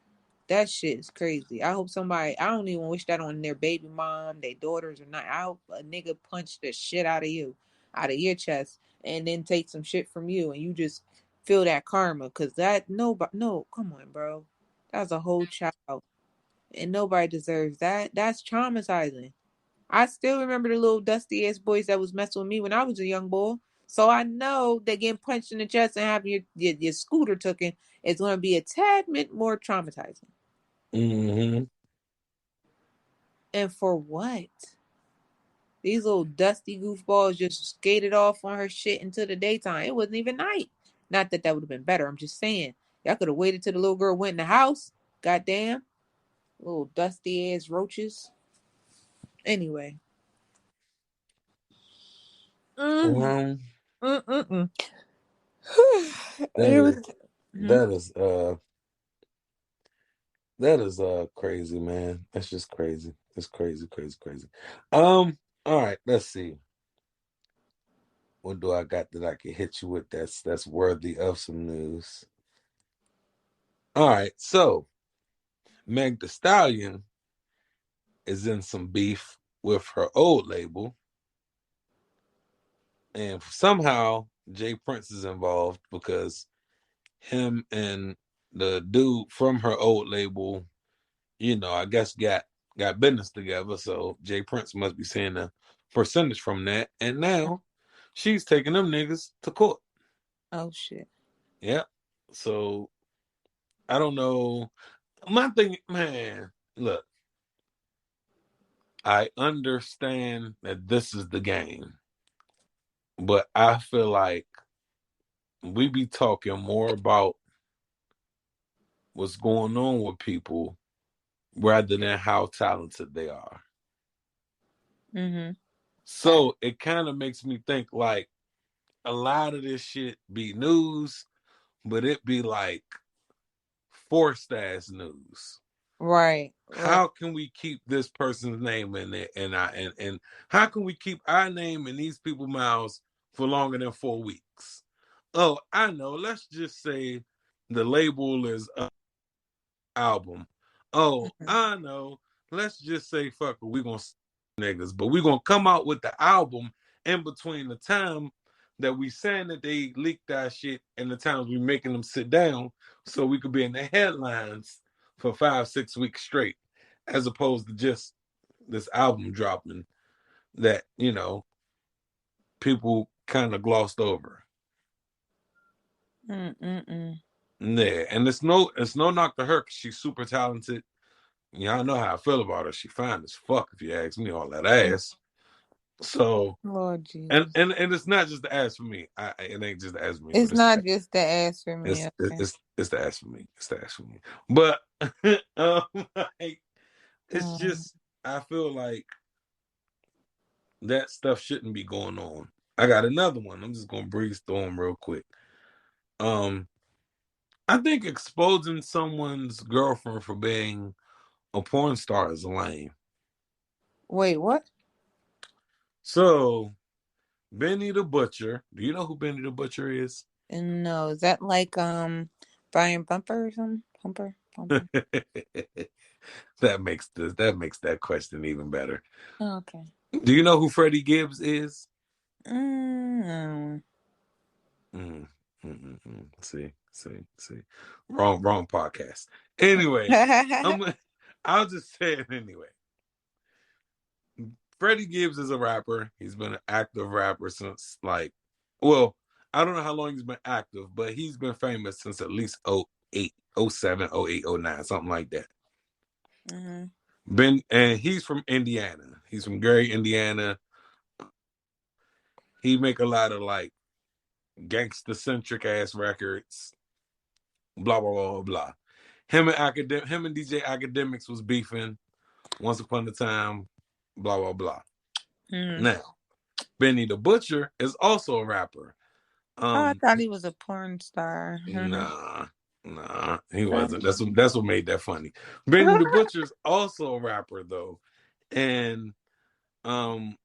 S1: that shit is crazy. I hope somebody, I don't even wish that on their baby mom, their daughters or not. I hope a nigga punch the shit out of you, out of your chest, and then take some shit from you, and you just feel that karma. Cause that, nobody, no, come on, bro. That's a whole child. And nobody deserves that. That's traumatizing. I still remember the little dusty ass boys that was messing with me when I was a young boy. So I know that getting punched in the chest and having your scooter taken is going to be a tad bit more traumatizing.
S2: Mm-hmm.
S1: And for what? These little dusty goofballs just skated off on her shit into the daytime. It wasn't even night. Not that would have been better. I'm just saying. Y'all could have waited till the little girl went in the house. Goddamn. Little dusty ass roaches. Anyway. Mm.
S2: Um,
S1: Mm-mm-mm.
S2: that
S1: It
S2: is
S1: was- Mhm.
S2: that is that is crazy, man. That's just crazy. It's crazy, crazy, crazy. All right, let's see. What do I got that I can hit you with that's worthy of some news? All right, so Meg The Stallion is in some beef with her old label, and somehow Jay Prince is involved because him and the dude from her old label, I guess got business together. So Jay Prince must be seeing a percentage from that, and now she's taking them niggas to court.
S1: Oh shit.
S2: Yeah. So I don't know. My thing, man, look, I understand that this is the game, but I feel like we be talking more about what's going on with people rather than how talented they are.
S1: Mm-hmm.
S2: So it kind of makes me think like a lot of this shit be news, but it be like forced ass news.
S1: Right. Right.
S2: How can we keep this person's name in it, and how can we keep our name in these people's mouths for longer than 4 weeks? Oh, I know. Let's just say the label is album. Oh,
S1: Mhm.
S2: I know. Let's just say fuck it, we gonna niggas, but we gonna come out with the album in between the time that we saying that they leaked our shit and the times we making them sit down so we could be in the headlines for 5-6 weeks straight, as opposed to just this album dropping that, people kind of glossed over.
S1: Mm-mm-mm.
S2: Yeah, and it's no knock to her because she's super talented. Y'all know how I feel about her. She fine as fuck if you ask me, all that ass. So
S1: Lord
S2: and
S1: Jesus.
S2: and, and it's not just the ass for me. It ain't just the ass for me, but
S1: It's not just the ass for me. Okay.
S2: it's the ass for me. It's the ass for me. But um, like, it's
S1: Mm.
S2: just I feel like that stuff shouldn't be going on. I got another one. I'm just gonna breeze through them real quick. Um, I think exposing someone's girlfriend for being a porn star is lame.
S1: Wait, what?
S2: So Benny the Butcher. Do you know who Benny the Butcher is?
S1: No, is that like Brian Bumper or something? Bumper.
S2: that makes that question even better.
S1: Oh, okay.
S2: Do you know who Freddie Gibbs is?
S1: Mm.
S2: Mm, see. Wrong podcast. Anyway, I'll just say it anyway. Freddie Gibbs is a rapper. He's been an active rapper since well, I don't know how long he's been active, but he's been famous since at least 08, 07, 08, 09, something like that.
S1: Mm-hmm.
S2: And he's from Indiana. He's from Gary, Indiana. He make a lot of like gangster centric ass records. Blah blah blah blah. Him and DJ Academics was beefing once upon a time. Blah blah blah.
S1: Mm.
S2: Now, Benny the Butcher is also a rapper.
S1: Oh, I thought he was a porn star.
S2: Nah, he wasn't. That's what made that funny. Benny the Butcher's also a rapper though, and um,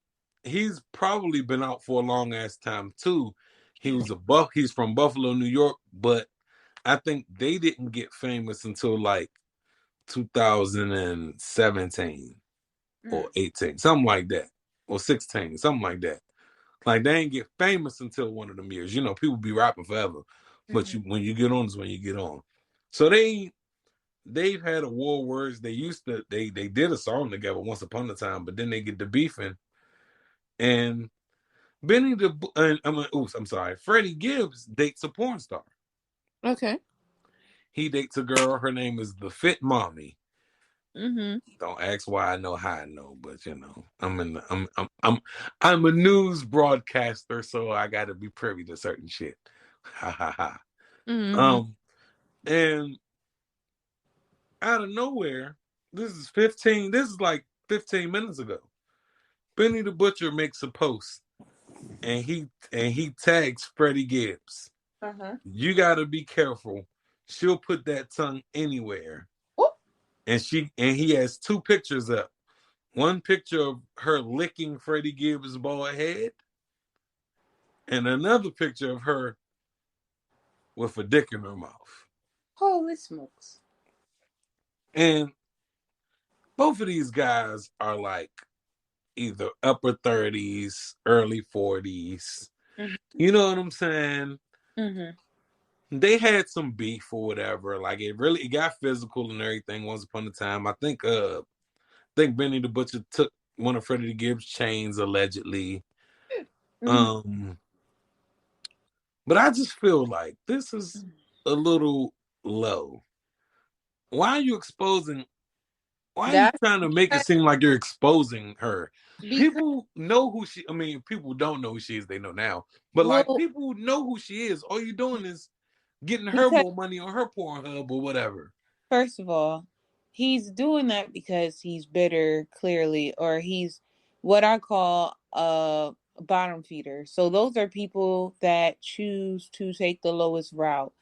S2: he's probably been out for a long ass time too. He's from Buffalo, New York, but I think they didn't get famous until like 2017 or 18, something like that, or 16, something like that. Like they ain't get famous until one of them years. People be rapping forever, but when you get on is when you get on. So they've had a war words. They did a song together once upon a time, but then they get to beefing. And I'm sorry, Freddie Gibbs dates a porn star.
S1: Okay.
S2: He dates a girl. Her name is the Fit Mommy.
S1: Mm-hmm.
S2: Don't ask why I know how I know, but I'm a news broadcaster, so I got to be privy to certain shit. Ha ha ha.
S1: Mm-hmm.
S2: And out of nowhere, this is like 15 minutes ago. Benny the Butcher makes a post and he tags Freddie Gibbs.
S1: Uh-huh.
S2: You gotta be careful. She'll put that tongue anywhere.
S1: Whoop.
S2: And he has two pictures up. One picture of her licking Freddie Gibbs' bald head, and another picture of her with a dick in her mouth.
S1: Holy smokes.
S2: And both of these guys are like either upper 30s, early 40s.
S1: Mm-hmm.
S2: You know what I'm saying?
S1: Mm-hmm.
S2: They had some beef or whatever. Like it got physical and everything once upon a time. I think Benny the Butcher took one of Freddie Gibbs' chains allegedly.
S1: Mm-hmm.
S2: Um but I just feel like this is a little low. Why are you exposing Why are you
S1: That's
S2: trying to make it seem like you're exposing her?
S1: because,
S2: People know who she. I mean, people don't know who she is. They know now, but like
S1: well,
S2: people know who she is. All you're doing is getting her
S1: because
S2: more money on her Pornhub or whatever.
S1: first of all, he's doing that because he's bitter, clearly, or he's what I call a bottom feeder. So those are people that choose to take the lowest route.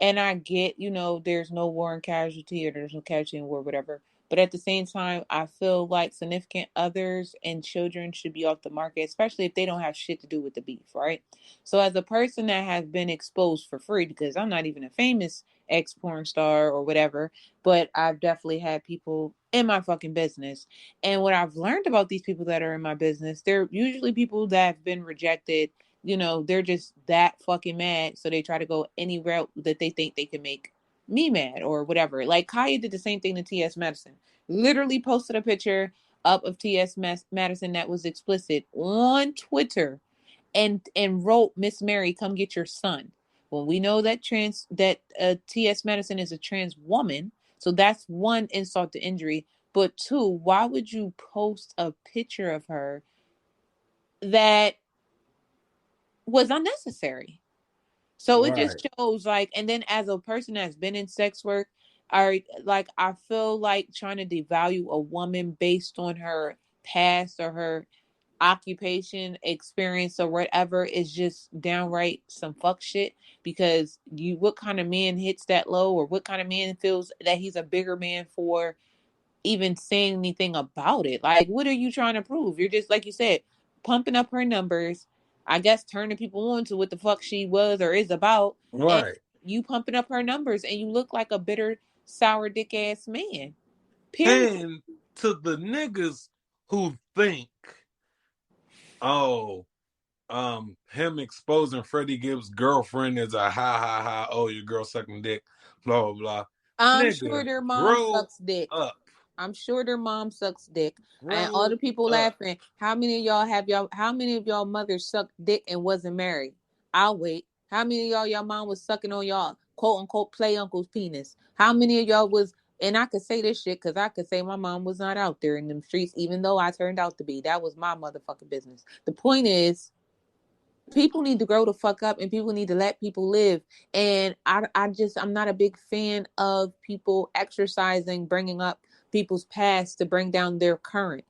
S1: And I get, there's no war and casualty or there's no casualty in war, whatever. But at the same time, I feel like significant others and children should be off the market, especially if they don't have shit to do with the beef, right? So as a person that has been exposed for free, because I'm not even a famous ex porn star or whatever, but I've definitely had people in my fucking business. And what I've learned about these people that are in my business, they're usually people that have been rejected. They're just that fucking mad. So they try to go any route that they think they can make me mad or whatever. Like Kaya did the same thing to T.S. Madison. Literally posted a picture up of T.S. Madison that was explicit on Twitter and wrote, "Miss Mary, come get your son." Well, we know that T.S. Madison is a trans woman. So that's one, insult to injury. But two, why would you post a picture of her that was unnecessary? So it
S2: Right,
S1: just shows, like, and then as a person that's been in sex work, I feel like trying to devalue a woman based on her past or her occupation, experience, or whatever is just downright some fuck shit. Because what kind of man hits that low, or what kind of man feels that he's a bigger man for even saying anything about it? Like, what are you trying to prove? You're just, like you said, pumping up her numbers, I guess, turning people on to what the fuck she was or is about, and
S2: right.
S1: you pumping up her numbers, and you look like a bitter, sour dick ass man. Period.
S2: And to the niggas who think, oh, him exposing Freddie Gibbs' girlfriend is a ha ha ha. Oh, your girl sucking dick. Blah blah blah.
S1: I'm sure
S2: Nigga,
S1: their mom
S2: grow
S1: sucks dick.
S2: up.
S1: I'm sure their mom sucks dick. And all
S2: Grow
S1: the people
S2: up.
S1: laughing, how many of y'all mothers sucked dick and wasn't married? I'll wait. How many of y'all mom was sucking on y'all quote unquote play uncle's penis? How many of y'all was, and I could say this shit because I could say my mom was not out there in them streets, even though I turned out to be. That was my motherfucking business. The point is, people need to grow the fuck up and people need to let people live. And I'm not a big fan of people exercising, bringing up people's past to bring down their current.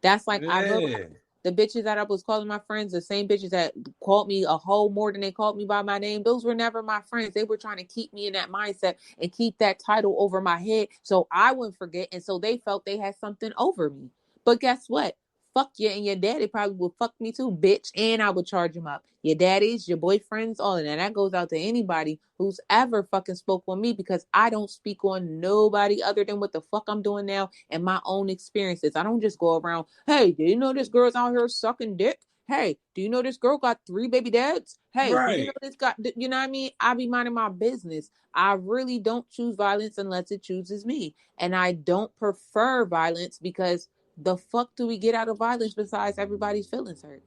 S1: That's like, I realized
S2: Yeah.
S1: the bitches that I was calling my friends, the same bitches that called me a hoe more than they called me by my name, those were never my friends. They were trying to keep me in that mindset and keep that title over my head so I wouldn't forget. And so they felt they had something over me. But guess what? Fuck you, and your daddy probably would fuck me too, bitch. And I would charge him up. Your daddies, your boyfriends, all of that. That goes out to anybody who's ever fucking spoke on me, because I don't speak on nobody other than what the fuck I'm doing now and my own experiences. I don't just go around, hey, do you know this girl's out here sucking dick? Hey, do you know this girl got 3 baby dads? Hey, do you know
S2: Right.
S1: this got, you know what I mean? I be minding my business. I really don't choose violence unless it chooses me. And I don't prefer violence because the fuck do we get out of violence besides everybody's feelings hurt?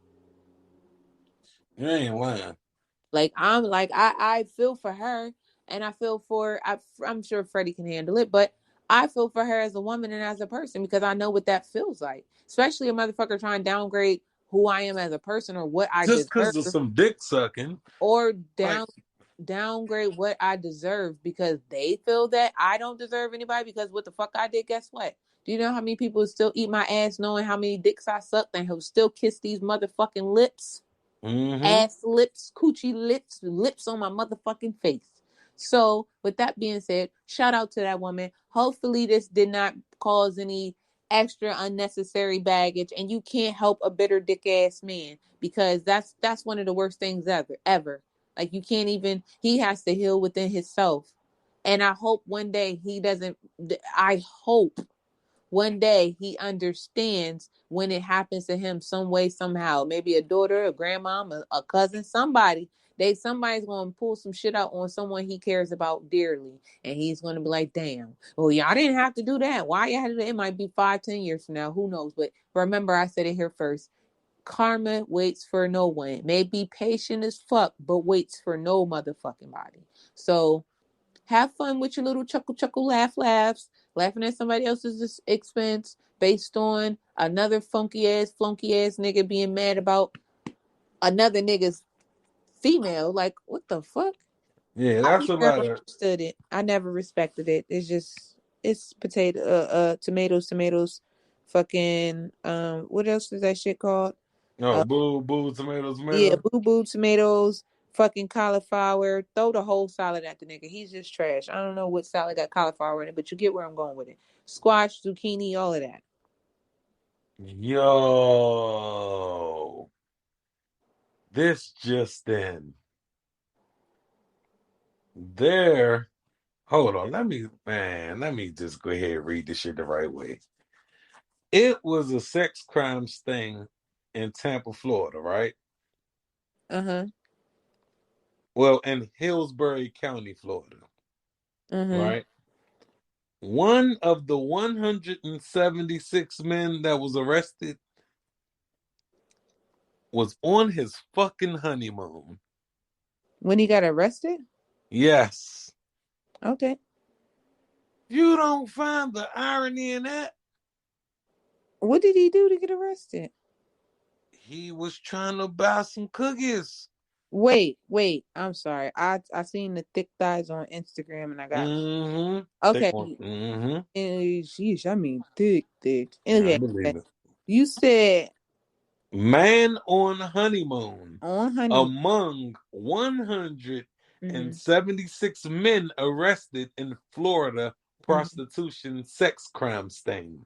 S2: You ain't lying.
S1: Like, I feel for her, and I feel for, I'm sure Freddie can handle it, but I feel for her as a woman and as a person because I know what that feels like. Especially a motherfucker trying to downgrade who I am as a person or what I
S2: Just because
S1: deserve,
S2: of some dick sucking.
S1: or
S2: Like,
S1: downgrade what I deserve because they feel that I don't deserve anybody because what the fuck I did. Guess what? Do you know how many people still eat my ass knowing how many dicks I sucked and who still kiss these motherfucking lips?
S2: mm-hmm.
S1: Ass lips, coochie lips, lips on my motherfucking face. So, with that being said, shout out to that woman. Hopefully, this did not cause any extra unnecessary baggage, and you can't help a bitter dick ass man because that's one of the worst things ever. Like you can't even. He has to heal within himself, and I hope one day he doesn't. I hope one day he understands when it happens to him some way, somehow. Maybe a daughter, a grandmom, a cousin, somebody. Somebody's gonna pull some shit out on someone he cares about dearly. And he's gonna be like, damn, well, y'all didn't have to do that. Why y'all had to do that? It might be 5-10 years from now. Who knows? But remember, I said it here first. Karma waits for no one. May be patient as fuck, but waits for no motherfucking body. So have fun with your little chuckle, laughs, laughing at somebody else's expense based on another flunky ass nigga being mad about another nigga's female. Like, what the fuck?
S2: Yeah,
S1: I
S2: that's a
S1: never
S2: lot of.
S1: understood it. I never respected it. It's tomatoes, fucking, what else is that shit called?
S2: No,
S1: Uh,
S2: boo, boo, tomato,
S1: Yeah,
S2: tomato.
S1: boo boo tomatoes, fucking cauliflower. Throw the whole salad at the nigga. He's just trash. I don't know what salad got cauliflower in it, but you get where I'm going with it. Squash, zucchini, all of that.
S2: Yo, this just in. There. Hold on. Let me just go ahead and read this shit the right way. It was a sex crime sting in Tampa, Florida, right?
S1: Uh-huh.
S2: Well, in Hillsbury County, Florida,
S1: Uh-huh.
S2: right? One of the 176 men that was arrested was on his fucking honeymoon.
S1: When he got arrested?
S2: Yes.
S1: Okay.
S2: You don't find the irony in that?
S1: What did he do to get arrested?
S2: He was trying to buy some cookies.
S1: Wait. I'm sorry. I seen the thick thighs on Instagram and I got
S2: Mm-hmm. Take
S1: okay.
S2: one. Mm-hmm.
S1: Sheesh, I mean thick.
S2: I
S1: Okay.
S2: believe it.
S1: You said
S2: Man on honeymoon
S1: on honeymoon.
S2: among
S1: Mm-hmm.
S2: 176 men arrested in Florida
S1: Mm-hmm.
S2: prostitution sex crime sting.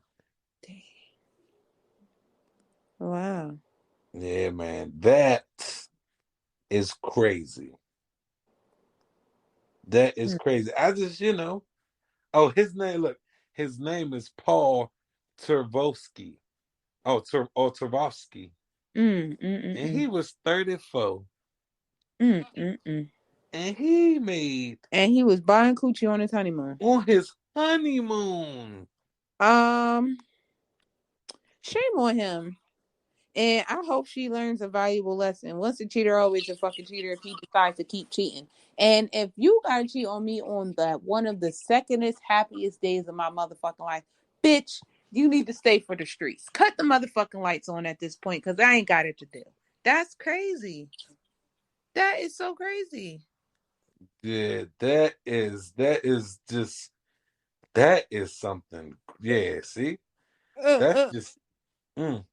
S1: Wow.
S2: Yeah, man. That is crazy. That is crazy. I just, oh, his name is Paul Tervosky. Oh, Tervosky.
S1: Mm, mm, mm,
S2: And
S1: mm.
S2: he was 34.
S1: Mm, mm, mm.
S2: And he made
S1: And he was buying coochie on his honeymoon.
S2: on his honeymoon.
S1: Um, shame on him. And I hope she learns a valuable lesson. Once a cheater, always a fucking cheater if he decides to keep cheating. And if you gotta cheat on me on the one of the secondest, happiest days of my motherfucking life, bitch, you need to stay for the streets. Cut the motherfucking lights on at this point, because I ain't got it to do. That's crazy. That is so crazy.
S2: Yeah, that is something. Yeah, see? That's
S1: Uh,
S2: just mm,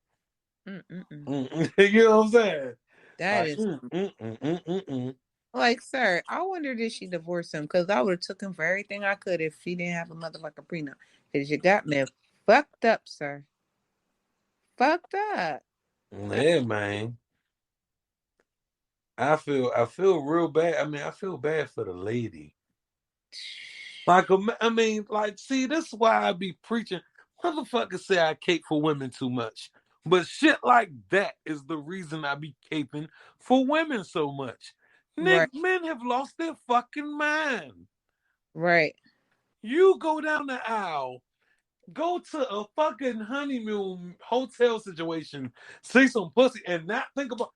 S1: mm, mm, mm.
S2: you know what I'm saying?
S1: That
S2: Like
S1: is like, sir, I wonder did she divorce him? Because I would have took him for everything I could if she didn't have a motherfucking prenup. Because you got me fucked up, sir. Fucked up.
S2: yeah, man. I feel real bad. I mean, I feel bad for the lady. Like, I mean, like, see, this is why I be preaching. Motherfuckers say I cape for women too much. But shit like that is the reason I be caping for women so much.
S1: Right,
S2: Men have lost their fucking mind.
S1: right.
S2: You go down the aisle, go to a fucking honeymoon hotel situation, see some pussy, and not think about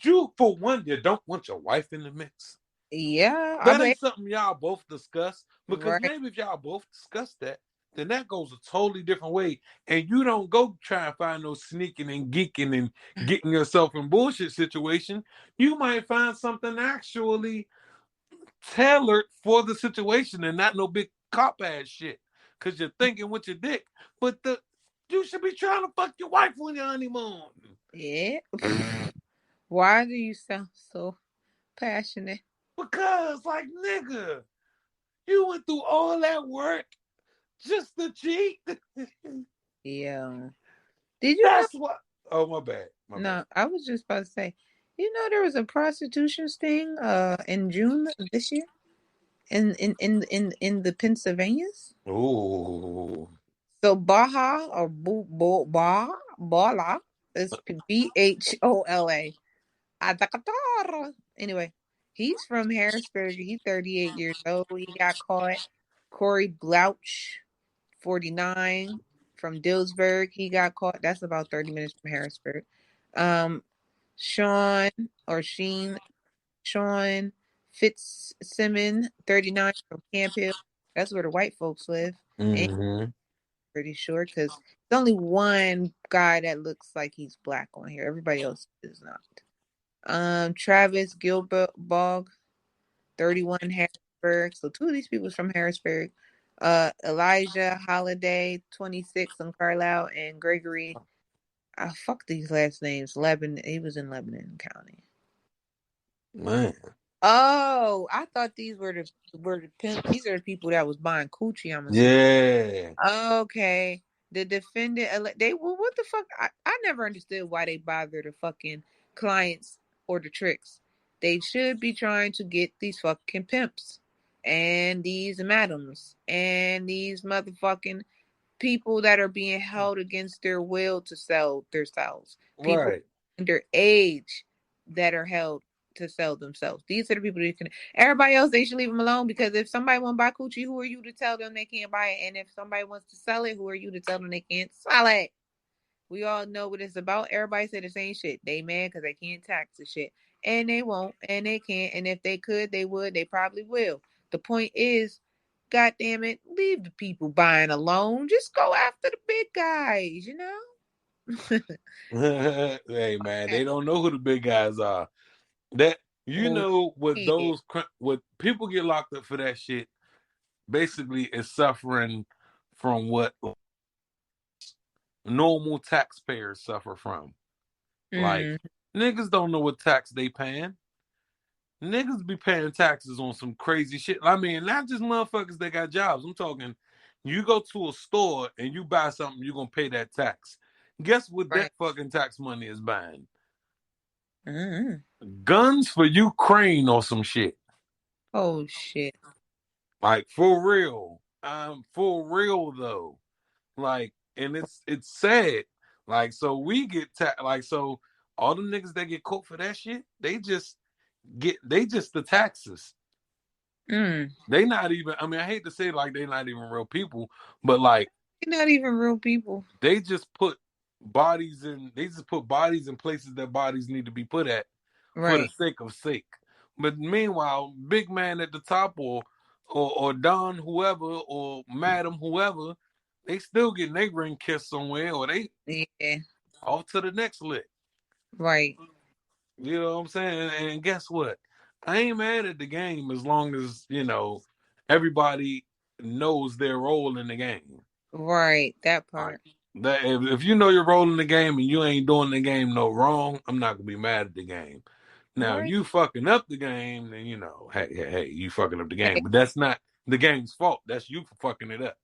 S2: you. For one, you don't want your wife in the mix.
S1: Yeah, I
S2: That
S1: bet.
S2: ain't something y'all both discuss because
S1: Right.
S2: maybe if y'all both discuss that, then that goes a totally different way. And you don't go try and find no sneaking and geeking and getting yourself in bullshit situation. You might find something actually tailored for the situation and not no big cop ass shit. Cause you're thinking with your dick. But you should be trying to fuck your wife on your honeymoon.
S1: Yeah. Why do you sound so passionate?
S2: Because, like, nigga, you went through all that work just to cheat.
S1: Yeah. Did you know?
S2: That's what. Oh, my bad. My bad.
S1: No, I was just about to say, you know, there was a prostitution sting in June of this year in the Pennsylvanias.
S2: Ooh.
S1: So Baja or Bala is Bhola. Adakatar. Anyway, he's from Harrisburg. He's 38 years old. He got caught. Corey Blouch, 49, from Dillsburg. He got caught. That's about 30 minutes from Harrisburg. Um, Sean or Sean Fitzsimmons, 39, from Camp Hill. That's where the white folks live. And
S2: Mm-hmm.
S1: pretty sure because there's only one guy that looks like he's black on here. Everybody else is not. Travis Gilbert Bog, 31, Harrisburg. So two of these people is from Harrisburg. Elijah Holiday, 26, from Carlisle, and Gregory. I fuck these last names. Lebanon. He was in Lebanon County.
S2: Man.
S1: Oh, I thought these were the pimp. These are the people that was buying coochie. I'm assuming.
S2: Yeah.
S1: Okay. The defendant, what the fuck? I never understood why they bother the fucking clients or the tricks. They should be trying to get these fucking pimps and these madams and these motherfucking people that are being held against their will to sell themselves. People
S2: Right.
S1: underage that are held to sell themselves. These are the people that can. Everybody else, they should leave them alone because if somebody want to buy coochie, who are you to tell them they can't buy it? And if somebody wants to sell it, who are you to tell them they can't sell it? We all know what it's about. Everybody said the same shit. They mad because they can't tax the shit. And they won't, and they can't. And if they could, they would. They probably will. The point is, God damn it, leave the people buying alone. Just go after the big guys, you know?
S2: Hey, man, they don't know who the big guys are. That you
S1: Oh,
S2: know
S1: shit.
S2: what people get locked up for that shit basically is suffering from what normal taxpayers suffer from. Like,
S1: Mm,
S2: niggas don't know what tax they paying. Niggas be paying taxes on some crazy shit. I mean, not just motherfuckers that got jobs. I'm talking, you go to a store and you buy something, you're gonna pay that tax. Guess what
S1: right.
S2: that fucking tax money is buying?
S1: Mm.
S2: Guns for Ukraine or some shit.
S1: Oh, shit.
S2: Like, for real. For real though. Like, and it's sad. Like, so we get like, so all the niggas that get caught for that shit, they just the taxes.
S1: Mm.
S2: They not even, I mean, I hate to say like they not even real people, but like
S1: They're not even real people.
S2: they just put bodies in places that bodies need to be put at for the
S1: Right.
S2: sake of sake. But meanwhile, big man at the top or Don whoever or Madam whoever, they still getting their ring kissed somewhere or they
S1: Yeah.
S2: off to the next lick.
S1: Right.
S2: You know what I'm saying? And guess what? I ain't mad at the game as long as, everybody knows their role in the game.
S1: Right. That
S2: Like
S1: part.
S2: that if you know your role in the game and you ain't doing the game no wrong, I'm not gonna be mad at the game. Now if
S1: Right.
S2: you fucking up the game, then hey, you fucking up the game.
S1: Hey.
S2: But that's not the game's fault. That's you for fucking it up.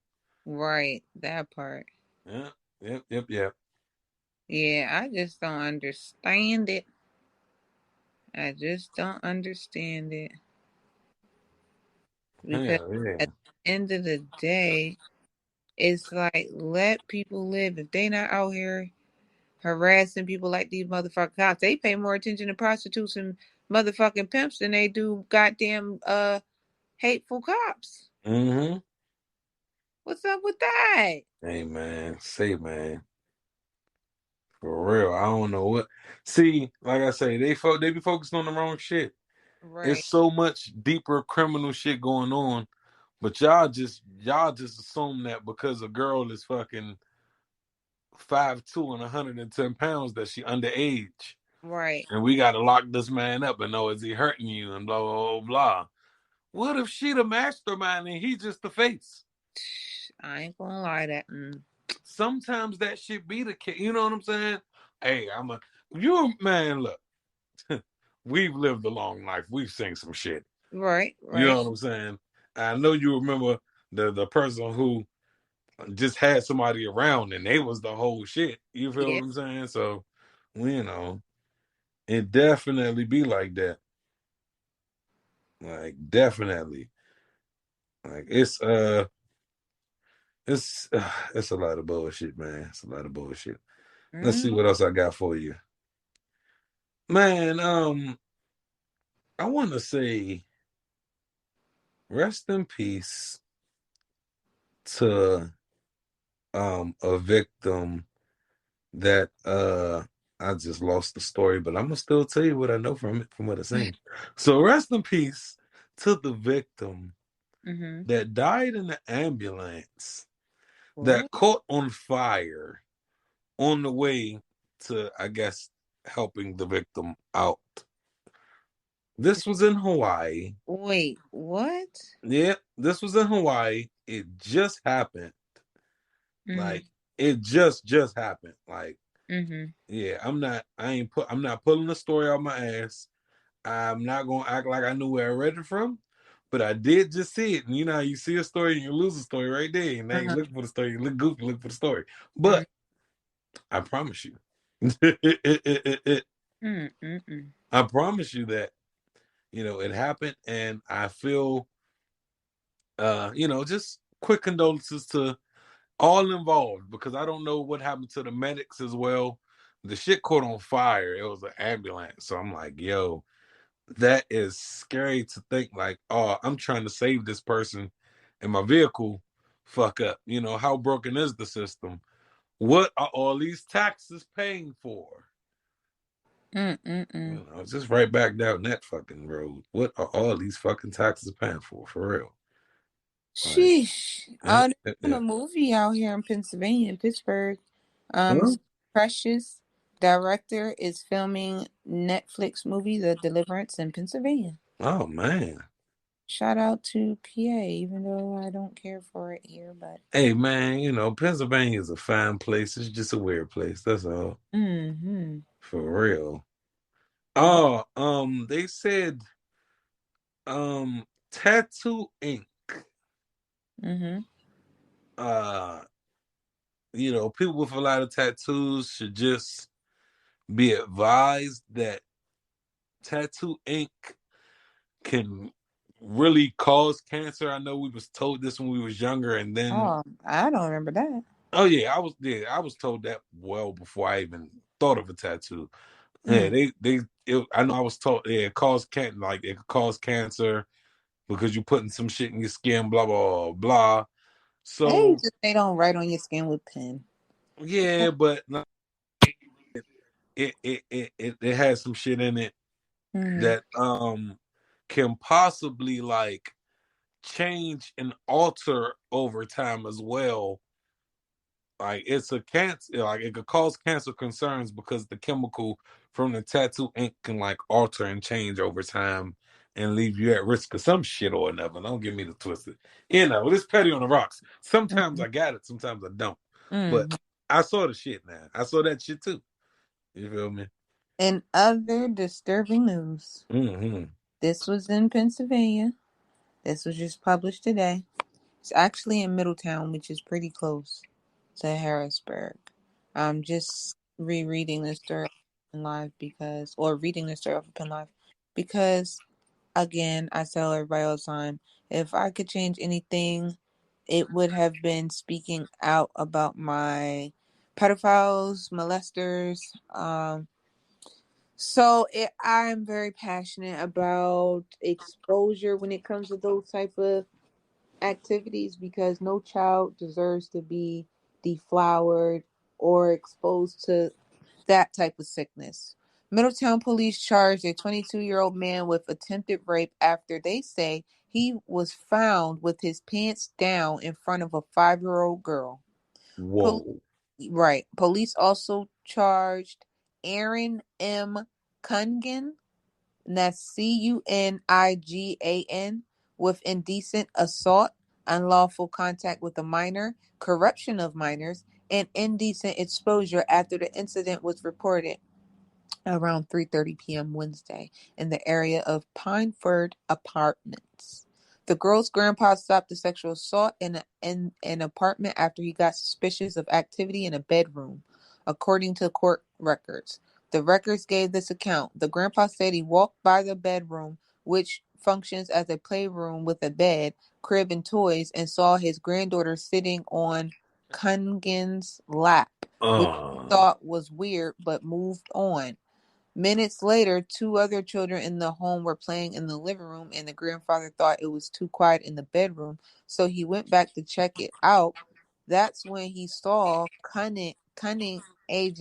S1: Right. That part.
S2: Yeah, yep.
S1: Yeah, I just don't understand it. I just don't understand it. Because
S2: Yeah.
S1: at the end of the day, it's like let people live. If they not out here harassing people like these motherfucking cops, they pay more attention to prostitutes and motherfucking pimps than they do goddamn hateful cops.
S2: Mm-hmm.
S1: What's up with that?
S2: Hey man, say man. For real. I don't know what. See, like I say, they be focused on the wrong shit.
S1: Right.
S2: It's so much deeper criminal shit going on But y'all just assume that because a girl is fucking 5'2" and 110 pounds that she underage.
S1: Right.
S2: And we gotta lock this man up and know is he hurting you and blah blah blah blah. What if she the mastermind and he just the face?
S1: I ain't gonna lie that.
S2: Sometimes that should be the case. You know what I'm saying? Hey, man, look, we've lived a long life. We've seen some shit.
S1: Right,
S2: You
S1: right.
S2: know what I'm saying? I know you remember the person who just had somebody around and they was the whole shit. You feel
S1: Yeah.
S2: what I'm saying? So, you know, it definitely be like that. Like definitely. Like it's a lot of bullshit, man. It's a lot of bullshit. Let's see
S1: Mm,
S2: what else I got for you. Man, I want to say rest in peace to a victim that I just lost the story, but I'm gonna still tell you what I know from it, from what it seems. So rest in peace to the victim
S1: mm-hmm.
S2: that died in the ambulance that
S1: What?
S2: caught on fire on the way to, I guess, helping the victim out. This was in Hawaii.
S1: Wait, what?
S2: Yeah, this was in Hawaii. It just happened.
S1: Mm-hmm.
S2: Like it just happened. Like
S1: Mm-hmm.
S2: yeah, I'm not pulling the story out my ass. I'm not gonna act like I knew where I read it from, but I did just see it. And you know how you see a story and you lose a story right there. And now you
S1: Uh-huh.
S2: look for the story, you look goofy, look for the story.
S1: Mm-hmm.
S2: But I promise you,
S1: Mm-mm-mm.
S2: I promise you that, it happened and I feel just quick condolences to all involved because I don't know what happened to the medics as well. The shit caught on fire. It was an ambulance. So I'm like, yo, that is scary to think like, oh, I'm trying to save this person and my vehicle fuck up. How broken is the system? What are all these taxes paying for?
S1: Mm-mm-mm.
S2: Just right back down that fucking road. What are all these fucking taxes paying for real? Like,
S1: Sheesh.
S2: yeah,
S1: There's been
S2: yeah.
S1: a movie out here in Pennsylvania, in Pittsburgh.
S2: Huh?
S1: Precious director is filming Netflix movie The Deliverance in Pennsylvania.
S2: Oh man.
S1: Shout out to PA, even though I don't care for it here, but
S2: Hey man, Pennsylvania is a fine place. It's just a weird place. That's all.
S1: mm-hmm.
S2: For real.
S1: Yeah.
S2: Oh, they said tattoo ink.
S1: Mm-hmm.
S2: Uh, people with a lot of tattoos should just be advised that tattoo ink can really cause cancer. I know we was told this when we was younger, and then
S1: Oh, I don't remember that.
S2: oh yeah, I was told that well before I even thought of a tattoo. Yeah,
S1: Mm.
S2: I know I was told yeah, it could cause cancer because you're putting some shit in your skin, blah blah blah.
S1: They
S2: So
S1: just they don't write on your skin with pen.
S2: yeah, but it has some shit in it
S1: Mm-hmm.
S2: that can possibly like change and alter over time as well. Like it's a cancer, like it could cause cancer concerns because the chemical from the tattoo ink can like alter and change over time and leave you at risk of some shit or another. Don't get me to twist it. It's petty on the rocks. Sometimes
S1: Mm-hmm.
S2: I got it, sometimes I don't. But
S1: Mm-hmm.
S2: I saw the shit now. I saw that shit too. You feel me?
S1: In other disturbing news,
S2: Mm-hmm.
S1: this was in Pennsylvania. This was just published today. It's actually in Middletown, which is pretty close to Harrisburg. I'm just rereading this story in live or reading this story up in live because, again, I tell everybody all the time, if I could change anything, it would have been speaking out about my pedophiles, molesters. I'm very passionate about exposure when it comes to those type of activities because no child deserves to be deflowered or exposed to that type of sickness. Middletown police charged a 22-year-old man with attempted rape after they say he was found with his pants down in front of a 5-year-old girl.
S2: Whoa.
S1: Right. Police also charged Aaron M. Cungan, and that's Cunigan, with indecent assault, unlawful contact with a minor, corruption of minors, and indecent exposure after the incident was reported around 3:30 p.m. Wednesday in the area of Pineford Apartments. The girl's grandpa stopped the sexual assault in an apartment after he got suspicious of activity in a bedroom, according to court records. The records gave this account. The grandpa said he walked by the bedroom, which functions as a playroom with a bed, crib, and toys, and saw his granddaughter sitting on Cungan's lap, which he thought was weird but moved on. Minutes later, 2 other children in the home were playing in the living room, and the grandfather thought it was too quiet in the bedroom, so he went back to check it out. That's when he saw Cunningham. I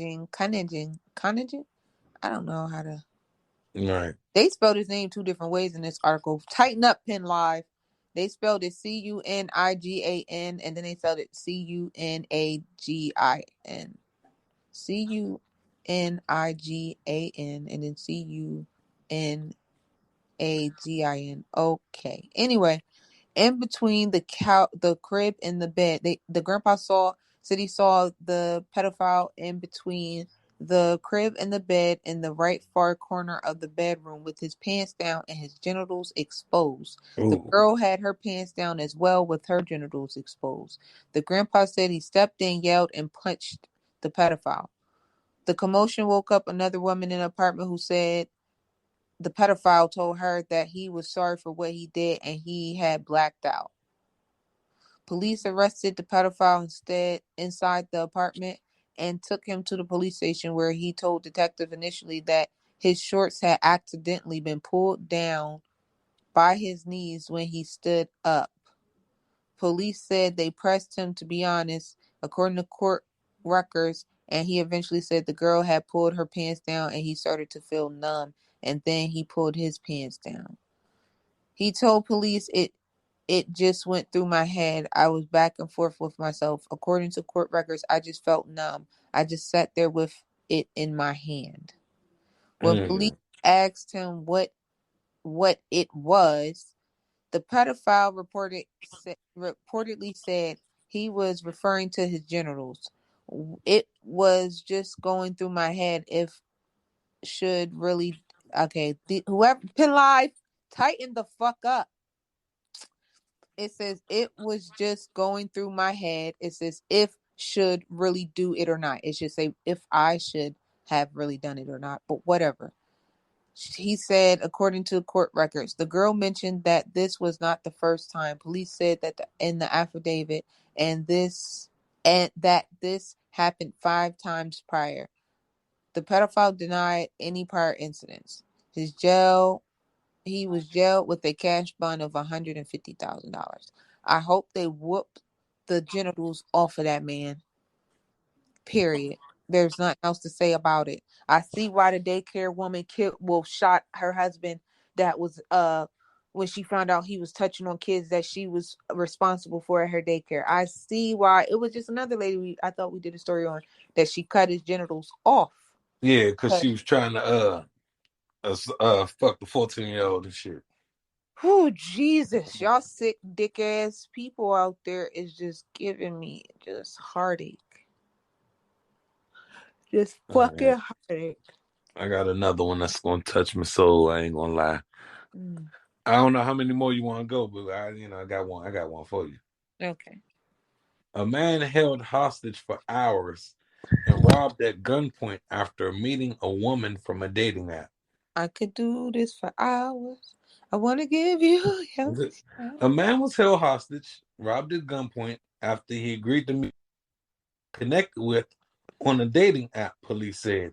S1: don't know how to.
S2: Right.
S1: They spelled his name 2 different ways in this article. Tighten up, Pen Live. They spelled it Cunigan, and then they spelled it Cunagin. Cunigan, and then Cunagin. Okay. Anyway, in between the crib and the bed, the grandpa said he saw the pedophile in between the crib and the bed in the right far corner of the bedroom with his pants down and his genitals exposed. The
S2: Ooh.
S1: girl had her pants down as well with her genitals exposed. The grandpa said he stepped in, yelled, and punched the pedophile. The commotion woke up another woman in the apartment who said the pedophile told her that he was sorry for what he did and he had blacked out. Police arrested the pedophile instead inside the apartment and took him to the police station, where he told detective initially that his shorts had accidentally been pulled down by his knees when he stood up. Police said they pressed him to be honest, according to court records, and he eventually said the girl had pulled her pants down and he started to feel numb, and then he pulled his pants down. He told police it just went through my head. I was back and forth with myself. According to court records, I just felt numb. I just sat there with it in my hand. When police asked him what it was, the pedophile reportedly said he was referring to his genitals. It was just going through my head if should really okay. Whoever Pin Live, tighten the fuck up. It says it was just going through my head. It says if should really do it or not. It should say if I should have really done it or not. But whatever. He said, according to court records, the girl mentioned that this was not the first time. Police said that in the affidavit and that this happened 5 times prior. The pedophile denied any prior incidents. He was jailed with a cash bond of $150,000. I hope they whoop the genitals off of that man. Period. There's nothing else to say about it. I see why the daycare woman shot her husband. That was when she found out he was touching on kids that she was responsible for at her daycare. I see why. It was just another lady I thought we did a story on that she cut his genitals off.
S2: Yeah, because she was trying to fuck the 14-year-old and shit.
S1: Oh, Jesus. Y'all sick dick ass people out there is just giving me just heartache. Just fucking heartache.
S2: I got another one that's gonna touch my soul. I ain't gonna lie. I don't know how many more you want to go, but I got one. I got one for you.
S1: Okay.
S2: A man held hostage for hours and robbed at gunpoint after meeting a woman from a dating app.
S1: I could do this for hours. I want to give you your
S2: A man was held hostage, robbed at gunpoint after he agreed to meet connected with on a dating app, police said.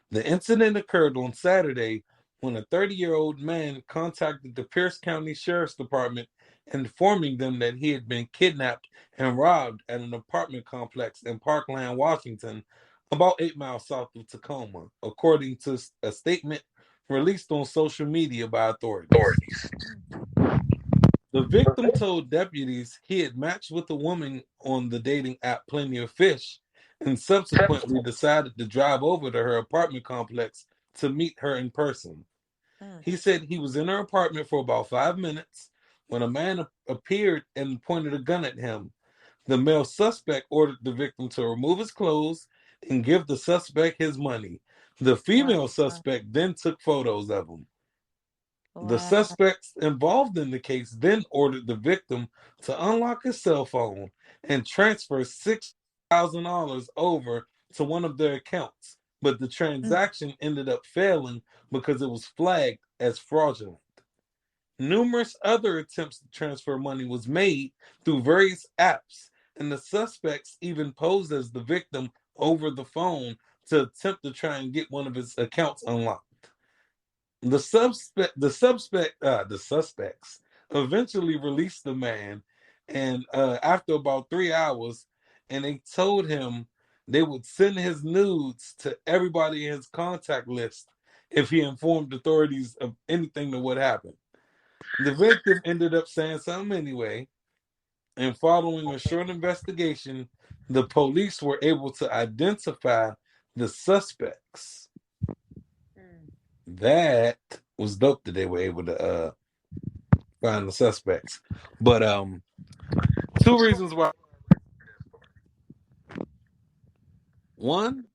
S2: The incident occurred on Saturday when a 30-year-old man contacted the Pierce County Sheriff's Department, informing them that he had been kidnapped and robbed at an apartment complex in Parkland, Washington, about 8 miles south of Tacoma, according to a statement released on social media by authorities. The victim told deputies he had matched with a woman on the dating app Plenty of Fish and subsequently decided to drive over to her apartment complex to meet her in person. He said he was in her apartment for about 5 minutes when a man appeared and pointed a gun at him. The male suspect ordered the victim to remove his clothes and give the suspect his money. The female suspect then took photos of him. The suspects involved in the case then ordered the victim to unlock his cell phone and transfer $6,000 over to one of their accounts, but the transaction ended up failing because it was flagged as fraudulent. Numerous other attempts to transfer money was made through various apps, and the suspects even posed as the victim over the phone to attempt to try and get one of his accounts unlocked. The suspects eventually released the man, and after about 3 hours, and they told him they would send his nudes to everybody in his contact list if he informed authorities of anything that would happen. The victim ended up saying something anyway, and following a short investigation, the police were able to identify the suspects. That was dope that they were able to find the suspects. But two reasons why. One,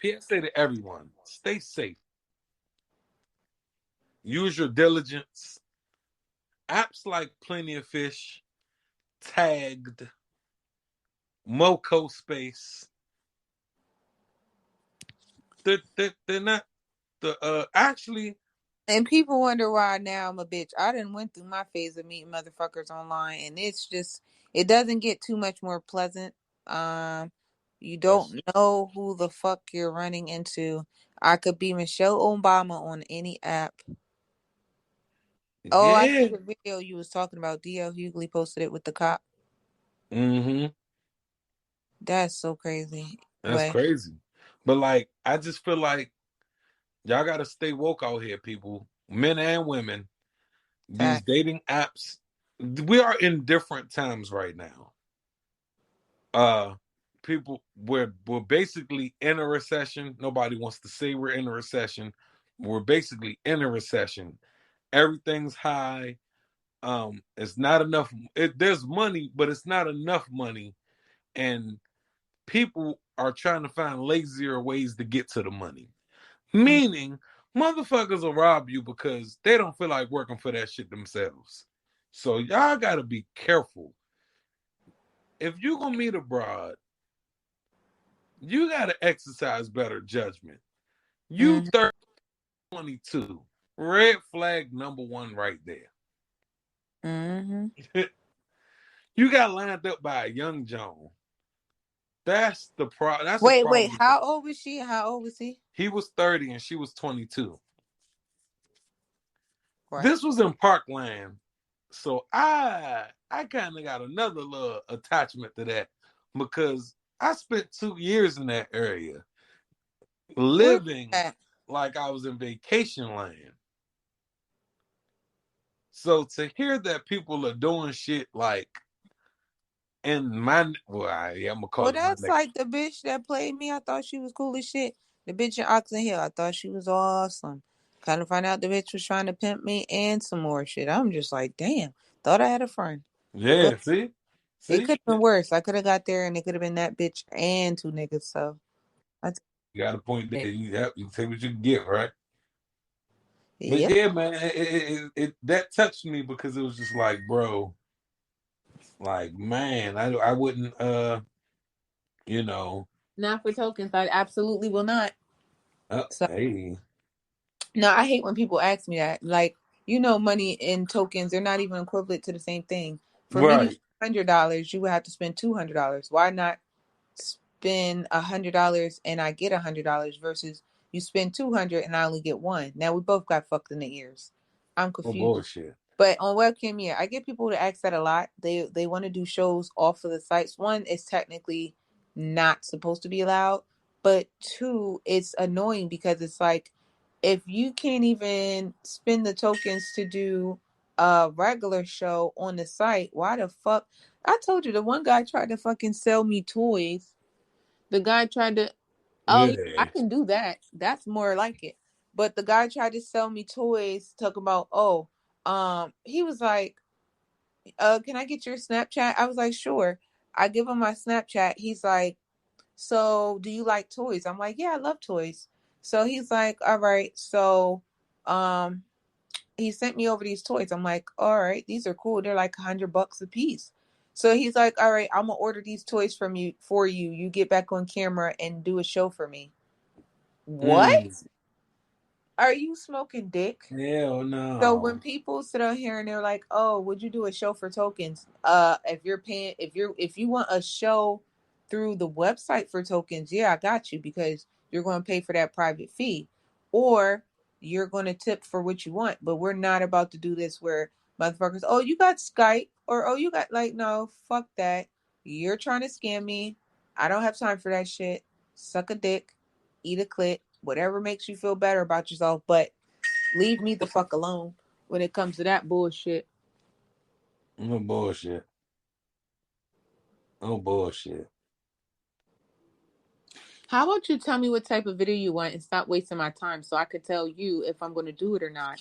S2: PSA to everyone: stay safe. Use your diligence. Apps like Plenty of Fish, Tagged, Moco Space. They're not the actually.
S1: And people wonder why now I'm a bitch. I done went through my phase of meeting motherfuckers online, and it's just, it doesn't get too much more pleasant. You don't know who the fuck you're running into. I could be Michelle Obama on any app. Oh, I see the video you was talking about. DL Hughley posted it with the cop.
S2: Mm-hmm.
S1: That's so crazy.
S2: That's crazy. But like, I just feel like y'all gotta stay woke out here, people, men and women. These dating apps, we are in different times right now. People, we're basically in a recession. Nobody wants to say we're in a recession. We're basically in a recession. Everything's high. It's not enough. There's money, but it's not enough money, and people are trying to find lazier ways to get to the money. Meaning, motherfuckers will rob you because they don't feel like working for that shit themselves. So y'all gotta be careful. If you gonna meet a broad, you gotta exercise better judgment. You 22, red flag number one right there. You got lined up by a young Joan. That's the problem. That's
S1: wait. How old was she? How old was he?
S2: He was 30 and she was 22. Right. This was in Parkland, so I kind of got another little attachment to that because I spent 2 years in that area, living like I was in vacation land. So to hear that people are doing shit like in my, I'm gonna call it.
S1: Well, that's like the bitch that played me. I thought she was cool as shit. The bitch in Oxon Hill. I thought she was awesome. Kind of find out the bitch was trying to pimp me and some more shit. I'm just like, damn. Thought I had a friend.
S2: Yeah, but see?
S1: It could have been worse. I could have got there and it could have been that bitch and two niggas. So
S2: you got a point there. You take what you can get, right? But yeah, man, it that touched me because it was just like, bro, like, man, I wouldn't, you know,
S1: not for tokens. I absolutely will not.
S2: Hey,
S1: no, I hate when people ask me that. Like, money and tokens, they're not even equivalent to the same thing. For me, $100, you would have to spend $200. Why not spend $100 and I get $100 versus you spend $200 and I only get $1? Now we both got fucked in the ears. I'm confused.
S2: Oh, bullshit.
S1: But on webcam, yeah, I get people to ask that a lot. They want to do shows off of the sites. One, it's technically not supposed to be allowed, but two, it's annoying because it's like, if you can't even spend the tokens to do a regular show on the site. Why the fuck? I told you the one guy tried to fucking sell me toys. The guy tried to. Oh, yeah, I
S2: Yeah.
S1: can do that. That's more like it. But the guy tried to sell me toys. Talk about he was like, can I get your Snapchat? I was like, sure. I give him my Snapchat. He's like, so do you like toys? I'm like, yeah, I love toys. So he's like, all right. So, um, he sent me over these toys. I'm like, all right, these are cool. They're like $100 a piece. So he's like, all right, I'm gonna order these toys from you for you. You get back on camera and do a show for me. What?
S2: Mm.
S1: Are you smoking dick?
S2: Hell
S1: So when
S2: no.
S1: people sit out here and they're like, "Oh, would you do a show for tokens?" If you're paying, if you want a show through the website for tokens, yeah, I got you because you're going to pay for that private fee, or you're going to tip for what you want. But we're not about to do this where motherfuckers, oh, you got Skype, or oh, you got like, no, fuck that. You're trying to scam me. I don't have time for that shit. Suck a dick, eat a clit, whatever makes you feel better about yourself, but leave me the fuck alone when it comes to that bullshit.
S2: No bullshit. No bullshit.
S1: How about you tell me what type of video you want and stop wasting my time so I could tell you if I'm going to do it or not?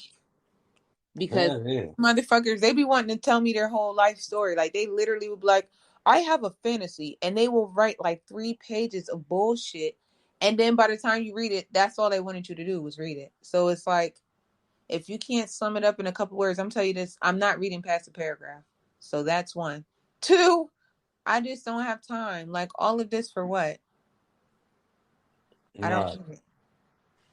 S1: Because
S2: Hell yeah.
S1: motherfuckers, they be wanting to tell me their whole life story. Like they literally would be like, I have a fantasy, and they will write like 3 pages of bullshit. And then by the time you read it, that's all they wanted you to do was read it. So it's like, if you can't sum it up in a couple words, I'm telling you this, I'm not reading past a paragraph. So that's one. Two, I just don't have time. Like all of this for what? I don't
S2: Right.
S1: get it.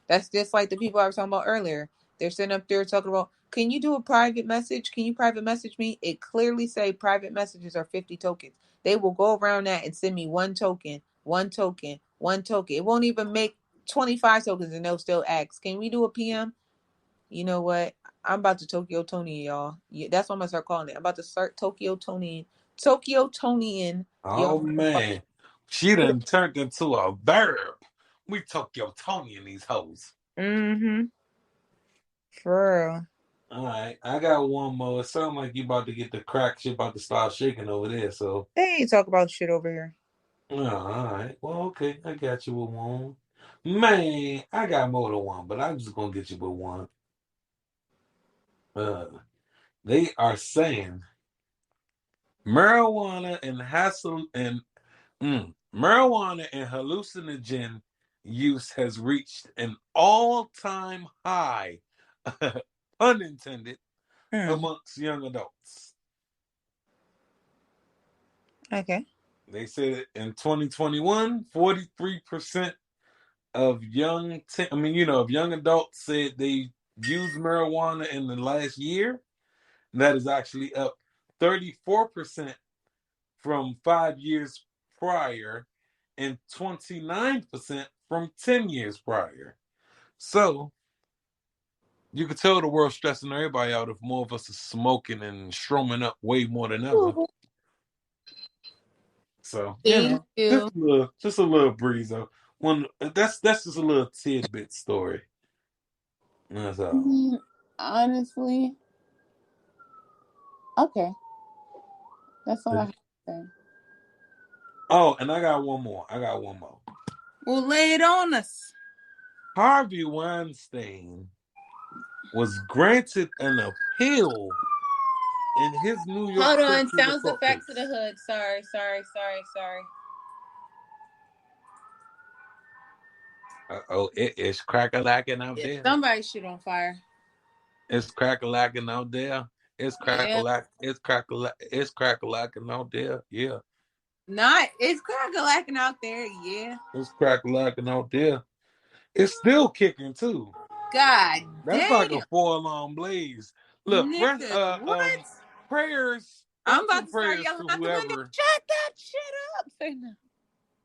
S1: That's just like the people I was talking about earlier. They're sitting up there talking about, can you do a private message? Can you private message me? It clearly say private messages are 50 tokens. They will go around that and send me one token, one token, one token. It won't even make 25 tokens and they'll still ask, can we do a PM? You know what? I'm about to Tokyo Tony y'all. Yeah, that's what I'm gonna start calling it. I'm about to start Tokyo Tony, Tokyo Tony y'all
S2: Oh
S1: motherfuckers.
S2: man. She done turned into a verb. We Tokyo Tony in these hoes.
S1: Mm-hmm. For real.
S2: All right, I got one more. It sounds like you about to get the crack. Shit about to start shaking over there. So,
S1: They ain't talk about shit over here.
S2: oh, all right. Well, okay, I got you with one. Man, I got more than one, but I'm just gonna get you with one. Uh, they are saying marijuana and hassle and marijuana and hallucinogen use has reached an all-time high, unintended,
S1: Mm.
S2: amongst young adults.
S1: Okay.
S2: They said in 2021, 43% of of young adults said they used marijuana in the last year. And that is actually up 34% from 5 years prior and 29% from 10 years prior. So you could tell the world's stressing everybody out if more of us are smoking and strumming up way more than ever. So
S1: Thank you.
S2: just a little breeze though. One that's just a little tidbit story. That's all.
S1: Honestly, okay. That's all I have to say.
S2: Oh, and I got one more. I got one more.
S1: Well, lay it on us.
S2: Harvey Weinstein was granted an appeal in his New York
S1: Hold on.
S2: City
S1: Sounds
S2: court
S1: effects of the
S2: case.
S1: hood. Sorry.
S2: Oh, it is crack-a-lacking out
S1: Yeah,
S2: there.
S1: somebody's shit on fire.
S2: It's crack-a-lacking out there. It's
S1: Yeah.
S2: crack-a-lack. It's crack-a-lacking out there. Yeah,
S1: Not. It's crack-a-lacking out there. Yeah.
S2: it's crack-a-lacking out there. It's still kicking too.
S1: God
S2: That's like a
S1: damn.
S2: 4 alarm blaze. Look,
S1: Nigga, what?
S2: prayers.
S1: I'm
S2: Thoughts
S1: about
S2: and
S1: to start
S2: prayers
S1: yelling
S2: to
S1: out the window.
S2: whoever.
S1: Shut that shit up. Say no.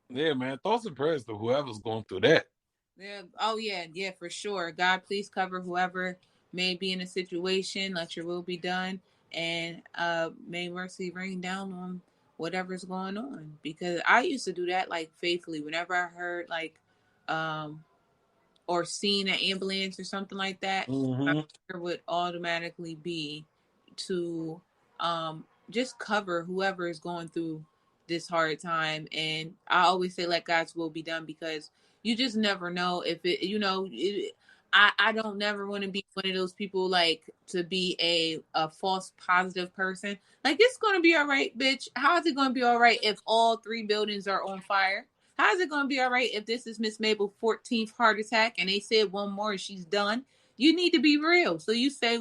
S2: Yeah, man. Thoughts and prayers to whoever's going through that.
S1: Yeah. Oh yeah, for sure. God, please cover whoever may be in a situation. Let your will be done, and may mercy rain down on whatever's going on. Because I used to do that like faithfully. Whenever I heard like, or seen an ambulance or something like that, my
S2: Mm-hmm.
S1: prayer would automatically be to just cover whoever is going through this hard time. And I always say let God's will be done, because you just never know if it, I don't never want to be one of those people like to be a false positive person. Like, it's going to be all right, bitch. How is it going to be all right if all 3 buildings are on fire? How is it going to be all right if this is Miss Mabel's 14th heart attack and they said one more and she's done? You need to be real. So you say,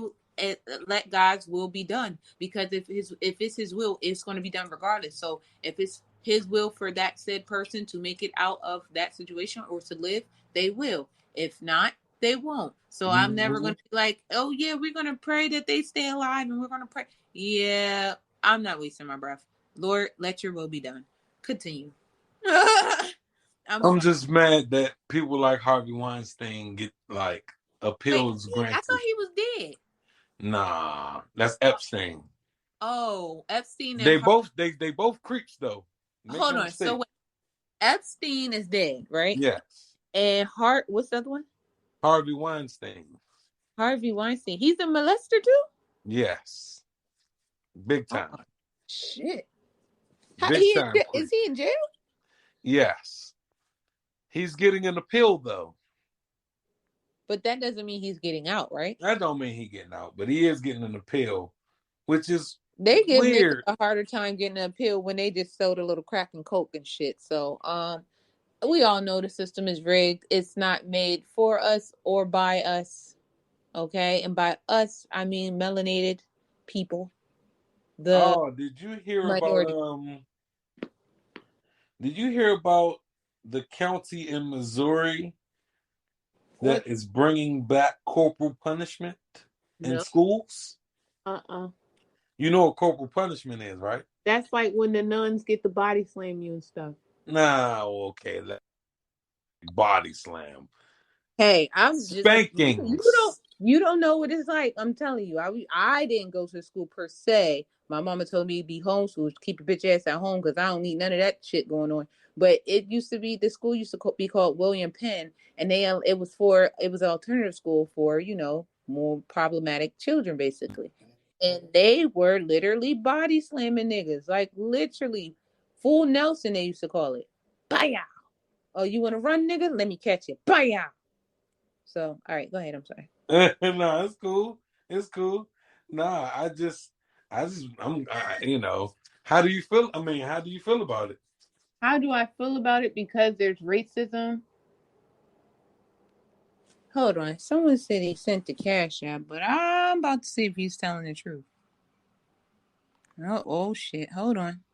S1: let God's will be done, because if it's his will, it's going to be done regardless. So if it's his will for that said person to make it out of that situation or to live, they will. If not, they won't. So I'm never going to be like, oh yeah, we're going to pray that they stay alive and we're going to pray. Yeah, I'm not wasting my breath. Lord, let your will be done. Continue.
S2: I'm just mad that people like Harvey Weinstein get like appeals granted.
S1: I thought he was dead.
S2: Nah, that's Epstein.
S1: Oh, Epstein.
S2: They both creeps though.
S1: Hold on. So wait, Epstein is dead, right?
S2: Yes.
S1: And what's the other one?
S2: Harvey Weinstein.
S1: Harvey Weinstein. He's a molester too?
S2: Yes. Big time.
S1: Oh, shit.
S2: Big time.
S1: Is he in jail?
S2: Yes. He's getting an appeal though.
S1: But that doesn't mean he's getting out, right?
S2: That don't mean he's getting out, but he is getting an appeal, which is
S1: they give
S2: weird.
S1: Niggas a harder time getting an appeal when they just sold a little crack and coke and shit. So we all know the system is rigged. It's not made for us or by us. Okay? And by us, I mean melanated people.
S2: Did you hear
S1: minority.
S2: Did you hear about the county in Missouri that is bringing back corporal punishment in schools? You know what corporal punishment is, right?
S1: That's like when the nuns get the body slam you and stuff.
S2: Nah, okay. Body slam.
S1: Hey, I'm just
S2: spankings.
S1: You don't know what it's like. I'm telling you. I didn't go to school per se. My mama told me to be homeschooled, keep your bitch ass at home, because I don't need none of that shit going on. But it used to be, the school used to be called William Penn, and it was an alternative school for, more problematic children, basically. And they were literally body slamming niggas, like literally full Nelson, they used to call it. Baya. Oh, you want to run, nigga? Let me catch you. Baya. So, all right, go ahead. I'm sorry.
S2: No, it's cool. It's cool. Nah, how do you feel? I mean, how do you feel about it?
S1: How do I feel about it? Because there's racism. Hold on. Someone said he sent the cash out, but I'm about to see if he's telling the truth. Oh shit. Hold on.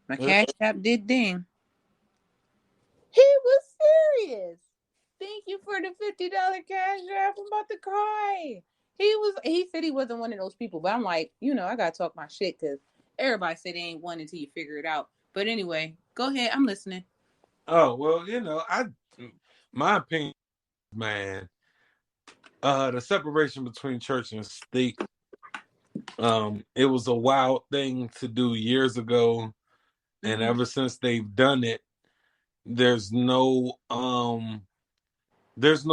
S1: My cash app did ding. He was serious. Thank you for the $50 cash app. I'm about to cry. He said he wasn't one of those people, but I'm like, I gotta talk my shit, because everybody said they ain't one until you figure it out. But anyway, go ahead. I'm listening.
S2: Oh, well, my opinion, man, the separation between church and state, it was a wild thing to do years ago. And ever since they've done it, there's no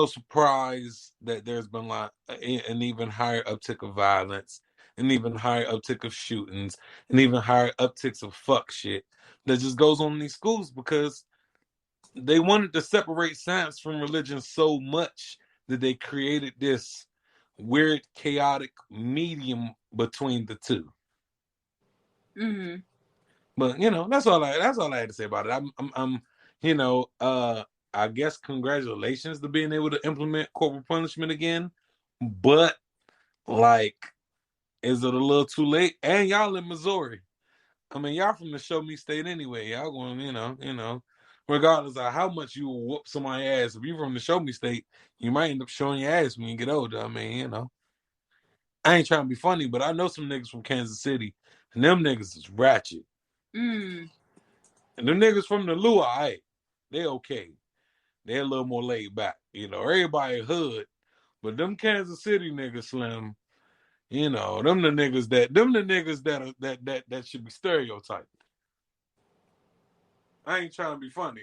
S2: surprise that there's been like an even higher uptick of violence, an even higher uptick of shootings, and even higher upticks of fuck shit that just goes on in these schools, because they wanted to separate science from religion so much that they created this weird, chaotic medium between the two.
S1: Mm-hmm.
S2: But that's all I had to say about it. I guess congratulations to being able to implement corporal punishment again, but like, is it a little too late? And y'all in Missouri. I mean, y'all from the show me state anyway. Y'all going, regardless of how much you whoop somebody's ass, if you're from the show me state, you might end up showing your ass when you get older. I mean, I ain't trying to be funny, but I know some niggas from Kansas City, and them niggas is ratchet. And them niggas from the Lua, they okay. They're a little more laid back. Everybody hood, but them Kansas City niggas, Slim, them the niggas that should be stereotyped. I ain't trying to be funny.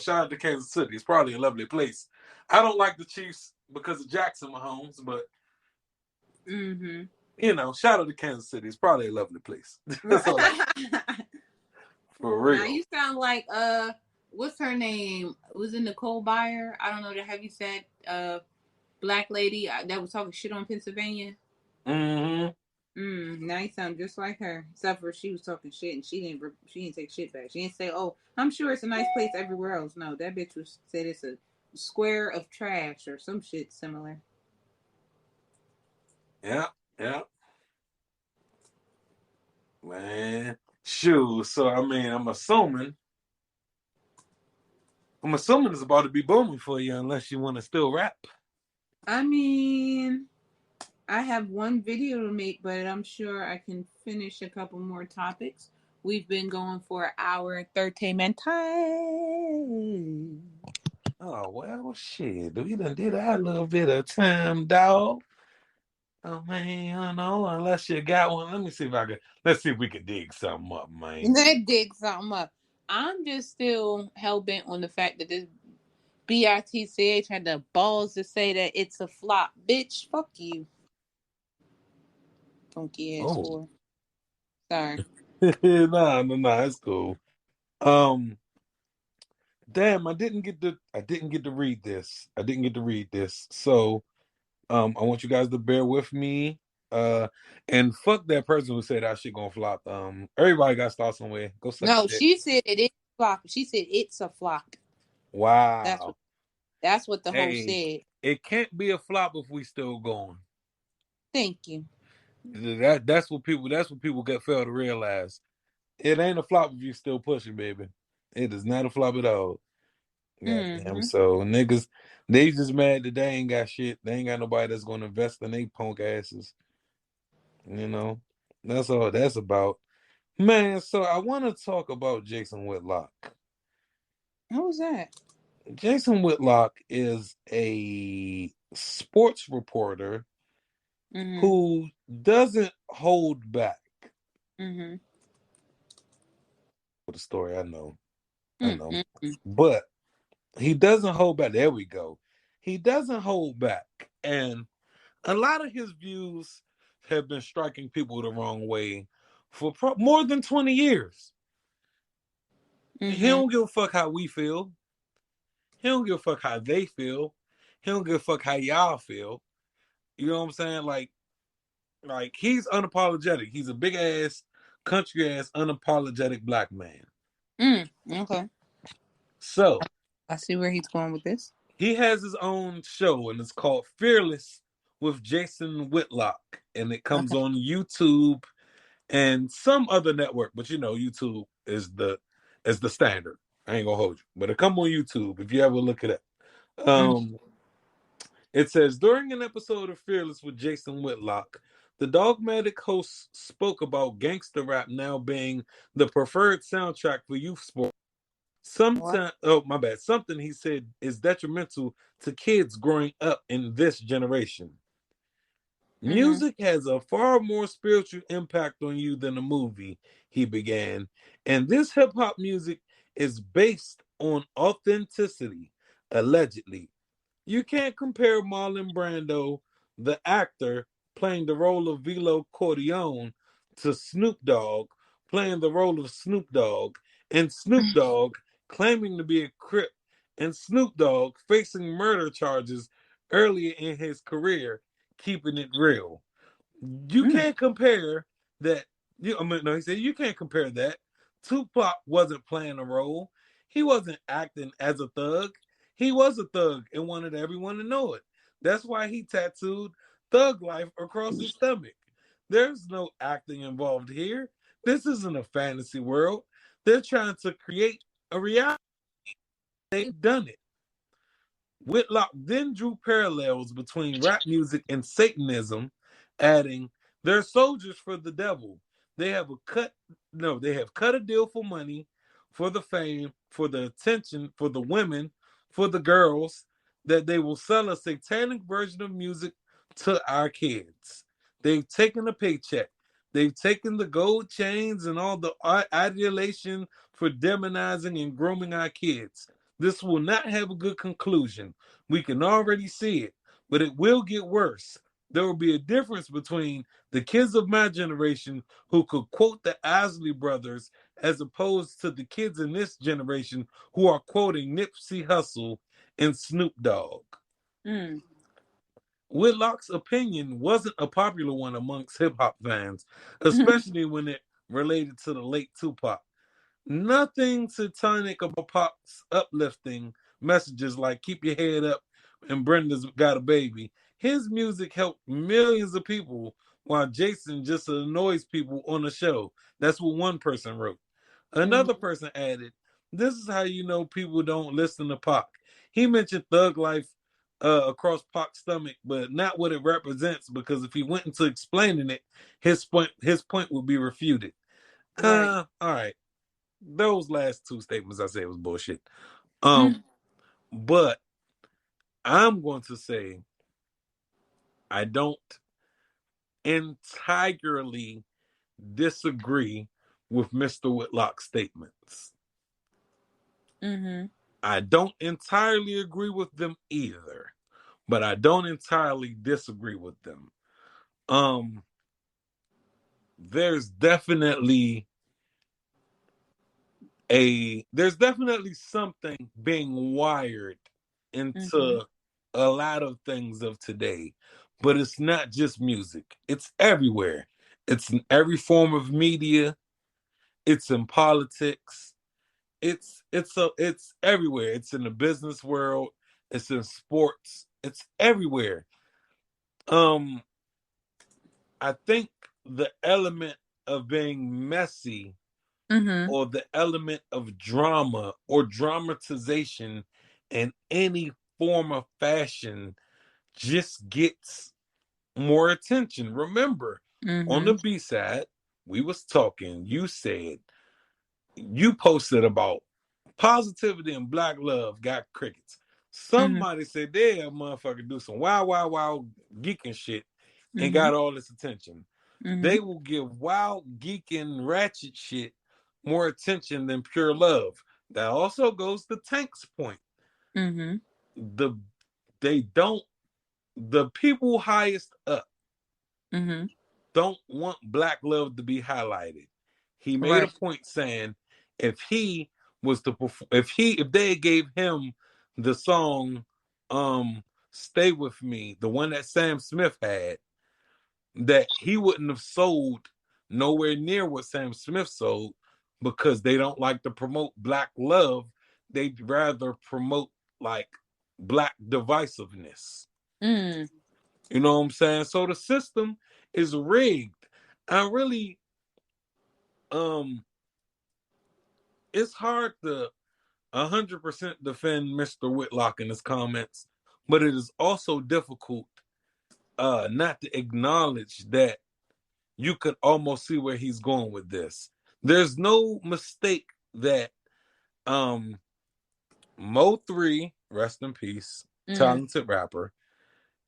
S2: Shout out to Kansas City. It's probably a lovely place. I don't like the Chiefs because of Jackson Mahomes, but shout out to Kansas City. It's probably a lovely place. That's all. For real.
S1: Now you sound like what's her name? Was it Nicole Byer? I don't know the heavyset black lady that was talking shit on Pennsylvania. Now you sound just like her, except for she was talking shit and she didn't take shit back. She didn't say, "Oh, I'm sure it's a nice place everywhere else." No, that bitch said it's a square of trash or some shit similar.
S2: Yeah. Man, shoot. So I'm assuming it's about to be booming for you, unless you want to still rap.
S1: I mean, I have one video to make, but I'm sure I can finish a couple more topics. We've been going for an hour and 13 minutes.
S2: Oh, well, shit. We done did a little bit of time, dog. Oh, man, unless you got one. Let's see if we can dig something up, man.
S1: Let's dig something up. I'm just still hell-bent on the fact that this BITCH had the balls to say that it's a flop. Bitch, fuck you. Funky ass whore. Sorry.
S2: Nah, it's cool. Damn, I didn't get to read this. So, I want you guys to bear with me. And fuck that person who said that shit gonna flop. Everybody got to start somewhere. Go suck.
S1: No, she said it's a flop. She said it's a flop.
S2: Wow.
S1: That's what the whole said.
S2: It can't be a flop if we still going.
S1: Thank you.
S2: That's what people fail to realize. It ain't a flop if you still pushing, baby. It is not a flop at all. Goddamn. So niggas, they just mad that they ain't got shit. They ain't got nobody that's gonna invest in they punk asses. That's all that's about. Man, so I want to talk about Jason Whitlock.
S1: Who was that?
S2: Jason Whitlock is a sports reporter who doesn't hold back. For the story, I know. But he doesn't hold back. There we go. He doesn't hold back. And a lot of his views have been striking people the wrong way for more than 20 years. He don't give a fuck how we feel. He don't give a fuck how they feel. He don't give a fuck how y'all feel. You know what I'm saying? Like he's unapologetic. He's a big ass, country ass, unapologetic black man.
S1: Okay.
S2: So
S1: I see where he's going with this.
S2: He has his own show, and it's called Fearless with Jason Whitlock, and it comes on YouTube and some other network. But YouTube is the standard. I ain't gonna hold you, but it come on YouTube if you ever look it up. It says, during an episode of Fearless with Jason Whitlock, the dogmatic host spoke about gangster rap now being the preferred soundtrack for youth sports. Something he said is detrimental to kids growing up in this generation. Music has a far more spiritual impact on you than a movie, he began. And this hip hop music is based on authenticity, allegedly. You can't compare Marlon Brando, the actor playing the role of Velo Corleone, to Snoop Dogg playing the role of Snoop Dogg, and Snoop Dogg claiming to be a Crip, and Snoop Dogg facing murder charges earlier in his career, keeping it real. You can't compare that. He said you can't compare that. Tupac wasn't playing a role. He wasn't acting as a thug. He was a thug and wanted everyone to know it. That's why he tattooed Thug Life across his stomach. There's no acting involved here. This isn't a fantasy world. They're trying to create a reality. They've done it. Whitlock then drew parallels between rap music and Satanism, adding, "They're soldiers for the devil. They have cut a deal for money, for the fame, for the attention, for the women, for the girls, that they will sell a satanic version of music to our kids. They've taken a paycheck. They've taken the gold chains and all the adulation for demonizing and grooming our kids. This will not have a good conclusion. We can already see it, but it will get worse. there will be a difference between the kids of my generation who could quote the Isley Brothers as opposed to the kids in this generation who are quoting Nipsey Hussle and Snoop Dogg.
S1: Mm.
S2: Whitlock's opinion wasn't a popular one amongst hip hop fans, especially when it related to the late Tupac. Nothing satanic about Pac's uplifting messages like "Keep your head up" and "Brenda's got a baby." His music helped millions of people, while Jason just annoys people on the show. That's what one person wrote. Another person added, "This is how you know people don't listen to Pac. He mentioned thug life across Pac's stomach, but not what it represents, because if he went into explaining it, his point would be refuted."
S1: Right.
S2: All right. Those last two statements I said was bullshit.
S1: Mm.
S2: But I'm going to say I don't entirely disagree with Mr. Whitlock's statements.
S1: Mm-hmm.
S2: I don't entirely agree with them either, but I don't entirely disagree with them. There's definitely something being wired into a lot of things of today, but it's not just music. It's everywhere. It's in every form of media. It's in politics. It's everywhere. It's in the business world. It's in sports. It's everywhere. I think the element of being messy or the element of drama or dramatization in any form of fashion just gets more attention. Remember, on the B side, we was talking, you said, you posted about positivity and black love got crickets. Somebody said, "Damn, motherfucker, do some wild geeking shit," and got all this attention. They will give wild geeking ratchet shit more attention than pure love. That also goes to Tank's point. The people highest up don't want black love to be highlighted. He made a
S1: Right.
S2: point saying if he was to if they gave him the song "Stay With Me," the one that Sam Smith had, that he wouldn't have sold nowhere near what Sam Smith sold, because they don't like to promote black love. They'd rather promote like black divisiveness. You know what I'm saying? So the system is rigged. I really, it's hard to 100% defend Mr. Whitlock in his comments, but it is also difficult not to acknowledge that you could almost see where he's going with this. There's no mistake that Mo3, rest in peace, talented rapper,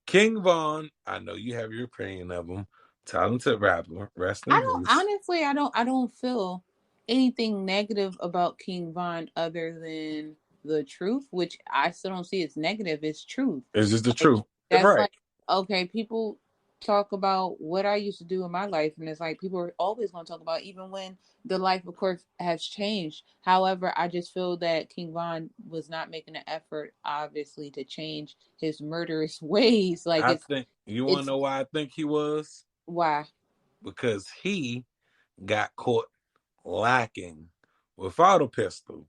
S2: King Von, I know you have your opinion of him, talented rapper, rest in peace.
S1: I don't feel anything negative about King Von other than the truth, which I still don't see as negative. It's truth.
S2: It's just the truth.
S1: That's
S2: Right.
S1: like, okay, people talk about what I used to do in my life, and it's like people are always going to talk about, even when the life, of course, has changed. However, I just feel that King Von was not making an effort, obviously, to change his murderous ways. Like,
S2: I think, you want to know why I think he was?
S1: Why?
S2: Because he got caught lacking without a pistol,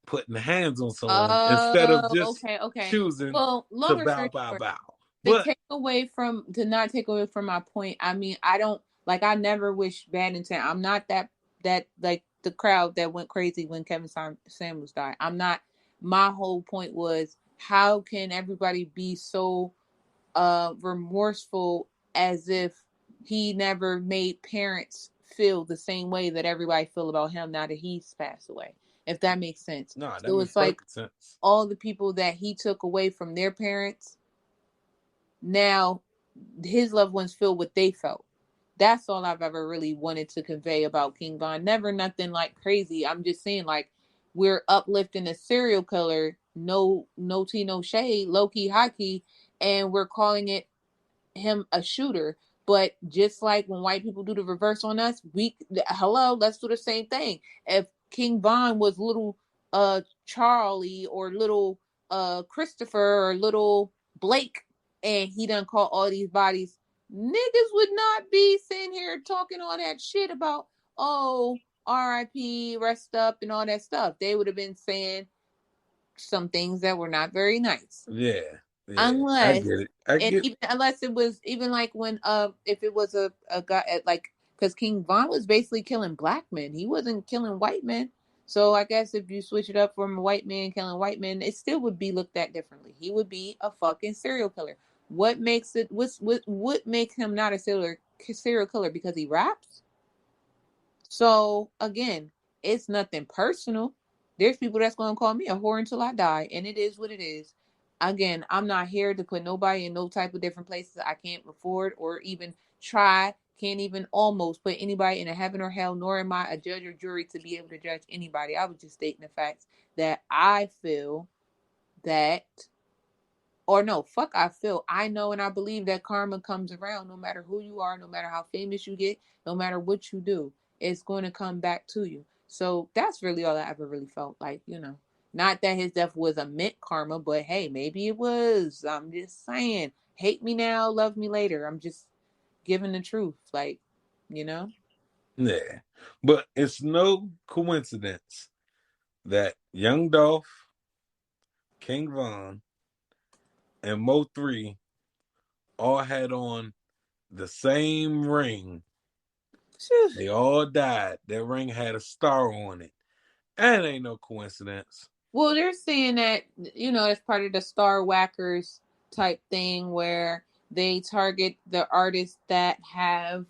S2: putting hands on someone instead of just choosing to bow. But
S1: To not take away from my point, I mean, I never wish bad intent. I'm not that like the crowd that went crazy when Kevin Samuels died. I'm not. My whole point was, how can everybody be so remorseful, as if he never made parents feel the same way that everybody feel about him now that he's passed away, if that makes sense.
S2: No, that
S1: so
S2: makes
S1: it's like
S2: sense.
S1: All the people that he took away from their parents, now his loved ones feel what they felt. That's all I've ever really wanted to convey about King Von. Never nothing like crazy. I'm just saying, like, we're uplifting a serial killer, no tea, no shade, low key, high key, and we're calling it him a shooter. But just like when white people do the reverse on us, let's do the same thing. If King Von was little Charlie or little Christopher or little Blake, and he done caught all these bodies, niggas would not be sitting here talking all that shit about, oh, R.I.P., rest up, and all that stuff. They would have been saying some things that were not very nice.
S2: Yeah. I
S1: Unless,
S2: get it.
S1: even unless it was even like when if it was a guy like, because King Von was basically killing black men, he wasn't killing white men. So I guess if you switch it up from a white man killing white men, it still would be looked at differently. He would be a fucking serial killer. What makes it? What makes him not a serial killer? Because he raps. So again, it's nothing personal. There's people that's going to call me a whore until I die, and it is what it is. Again, I'm not here to put nobody in no type of different places I can't afford or even try. Can't even almost put anybody in a heaven or hell, nor am I a judge or jury to be able to judge anybody. I was just stating the facts that I feel that, or no, fuck, I know and I believe that karma comes around no matter who you are, no matter how famous you get, no matter what you do, it's going to come back to you. So that's really all I ever really felt like, not that his death was a meant karma, but hey, maybe it was. I'm just saying, hate me now, love me later. I'm just giving the truth, like, you know?
S2: Yeah. But it's no coincidence that Young Dolph, King Von, and Mo 3 all had on the same ring. They all died. That ring had a star on it. And it ain't no coincidence.
S1: Well, they're saying that, it's part of the Star Whackers type thing where they target the artists that have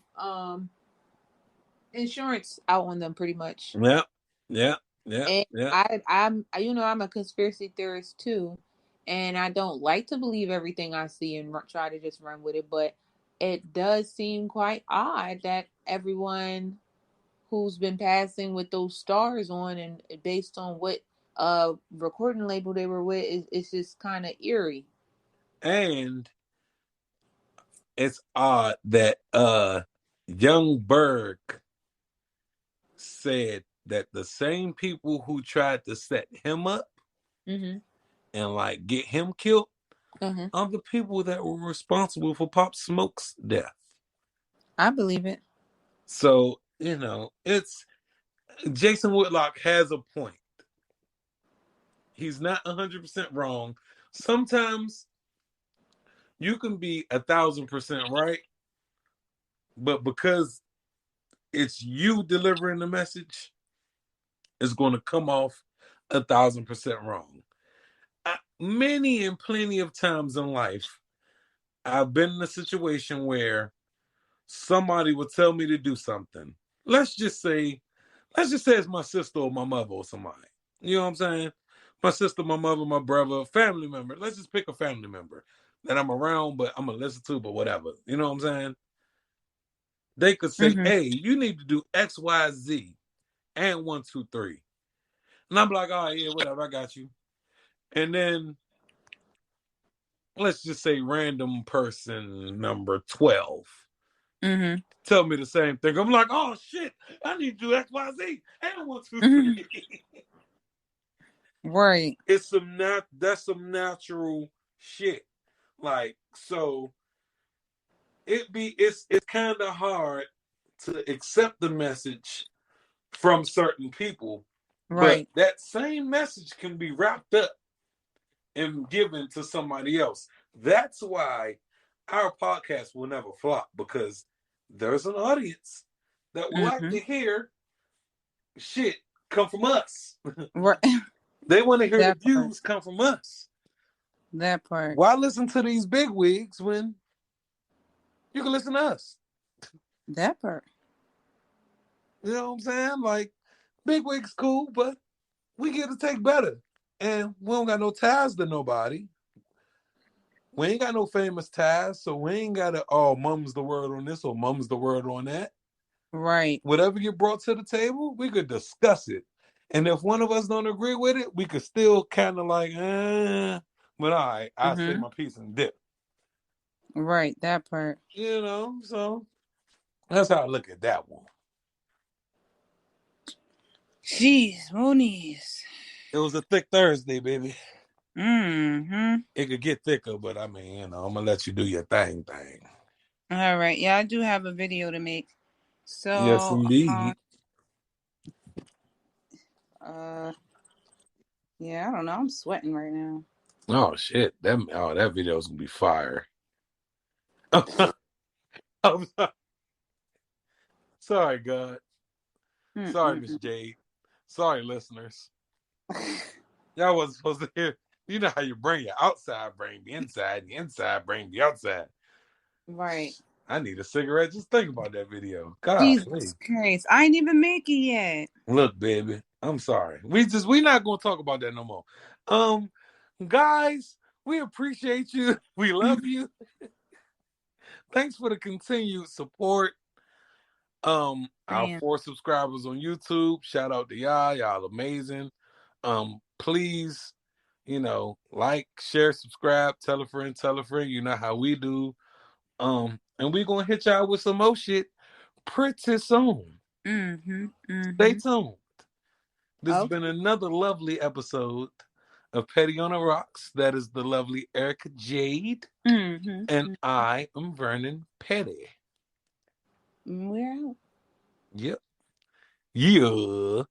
S1: insurance out on them pretty much.
S2: Yep. Yep. Yep.
S1: And
S2: Yep.
S1: I'm a conspiracy theorist too, and I don't like to believe everything I see and try to just run with it, but it does seem quite odd that everyone who's been passing with those stars on and based on what recording label they were with, it's just kind of eerie.
S2: And it's odd that Young Berg said that the same people who tried to set him up and like get him killed are the people that were responsible for Pop Smoke's death.
S1: I believe it.
S2: So, it's Jason Whitlock has a point. He's not 100% wrong. Sometimes you can be 1,000% right, but because it's you delivering the message, it's going to come off 1,000% wrong. Many and plenty of times in life, I've been in a situation where somebody would tell me to do something. Let's just say it's my sister or my mother or somebody. You know what I'm saying? My sister, my mother, my brother, family member. Let's just pick a family member that I'm around, but I'm going to listen to, but whatever. You know what I'm saying? They could say, hey, you need to do X, Y, Z, and 1, 2, 3. And I'm like, all right, yeah, whatever, I got you. And then let's just say random person number 12 tell me the same thing. I'm like, oh shit, I need to do X, Y, Z, and 1, 2, 3.
S1: Right.
S2: That's some natural shit. Like, so it's kind of hard to accept the message from certain people. Right. But that same message can be wrapped up and given to somebody else. That's why our podcast will never flop, because there's an audience that will like to hear shit come from us.
S1: Right.
S2: They want to hear the views come from us.
S1: That part.
S2: Why listen to these big wigs when you can listen to us?
S1: That part.
S2: You know what I'm saying? Like, big wigs cool, but we get to take better. And we don't got no ties to nobody. We ain't got no famous ties, so we ain't got to, mum's the word on this or mum's the word on that.
S1: Right.
S2: Whatever get brought to the table, we could discuss it. And if one of us don't agree with it, we could still kind of like, but all right, I'll say my piece and dip.
S1: Right, that part.
S2: You know, so that's how I look at that one.
S1: Jeez, Monies.
S2: It was a thick Thursday, baby.
S1: Mm-hmm.
S2: It could get thicker, but I mean, you know, I'm gonna let you do your thing.
S1: All right. Yeah, I do have a video to make.
S2: Yes,
S1: So,
S2: indeed.
S1: uh, yeah, I don't know. I'm sweating right now.
S2: Oh shit! That video is gonna be fire. I'm sorry, God. Sorry, Miss Jade. Sorry, listeners. Y'all wasn't supposed to hear. You know how you bring your outside brain the inside, and the inside brain the outside.
S1: Right.
S2: I need a cigarette. Just think about that video. God,
S1: Jesus Christ. I ain't even make it yet.
S2: look, baby. I'm sorry. We not gonna talk about that no more. Guys, we appreciate you. We love you. Thanks for the continued support. Our 4 subscribers on YouTube. Shout out to y'all. Y'all amazing. Please, you know, like, share, subscribe, tell a friend, you know how we do. And we're gonna hit y'all with some more shit pretty soon. Stay tuned. This has been another lovely episode of Petty on the Rocks. That is the lovely Erica Jade. And I am Vernon Petty.
S1: We're out.
S2: Yep. Yeah.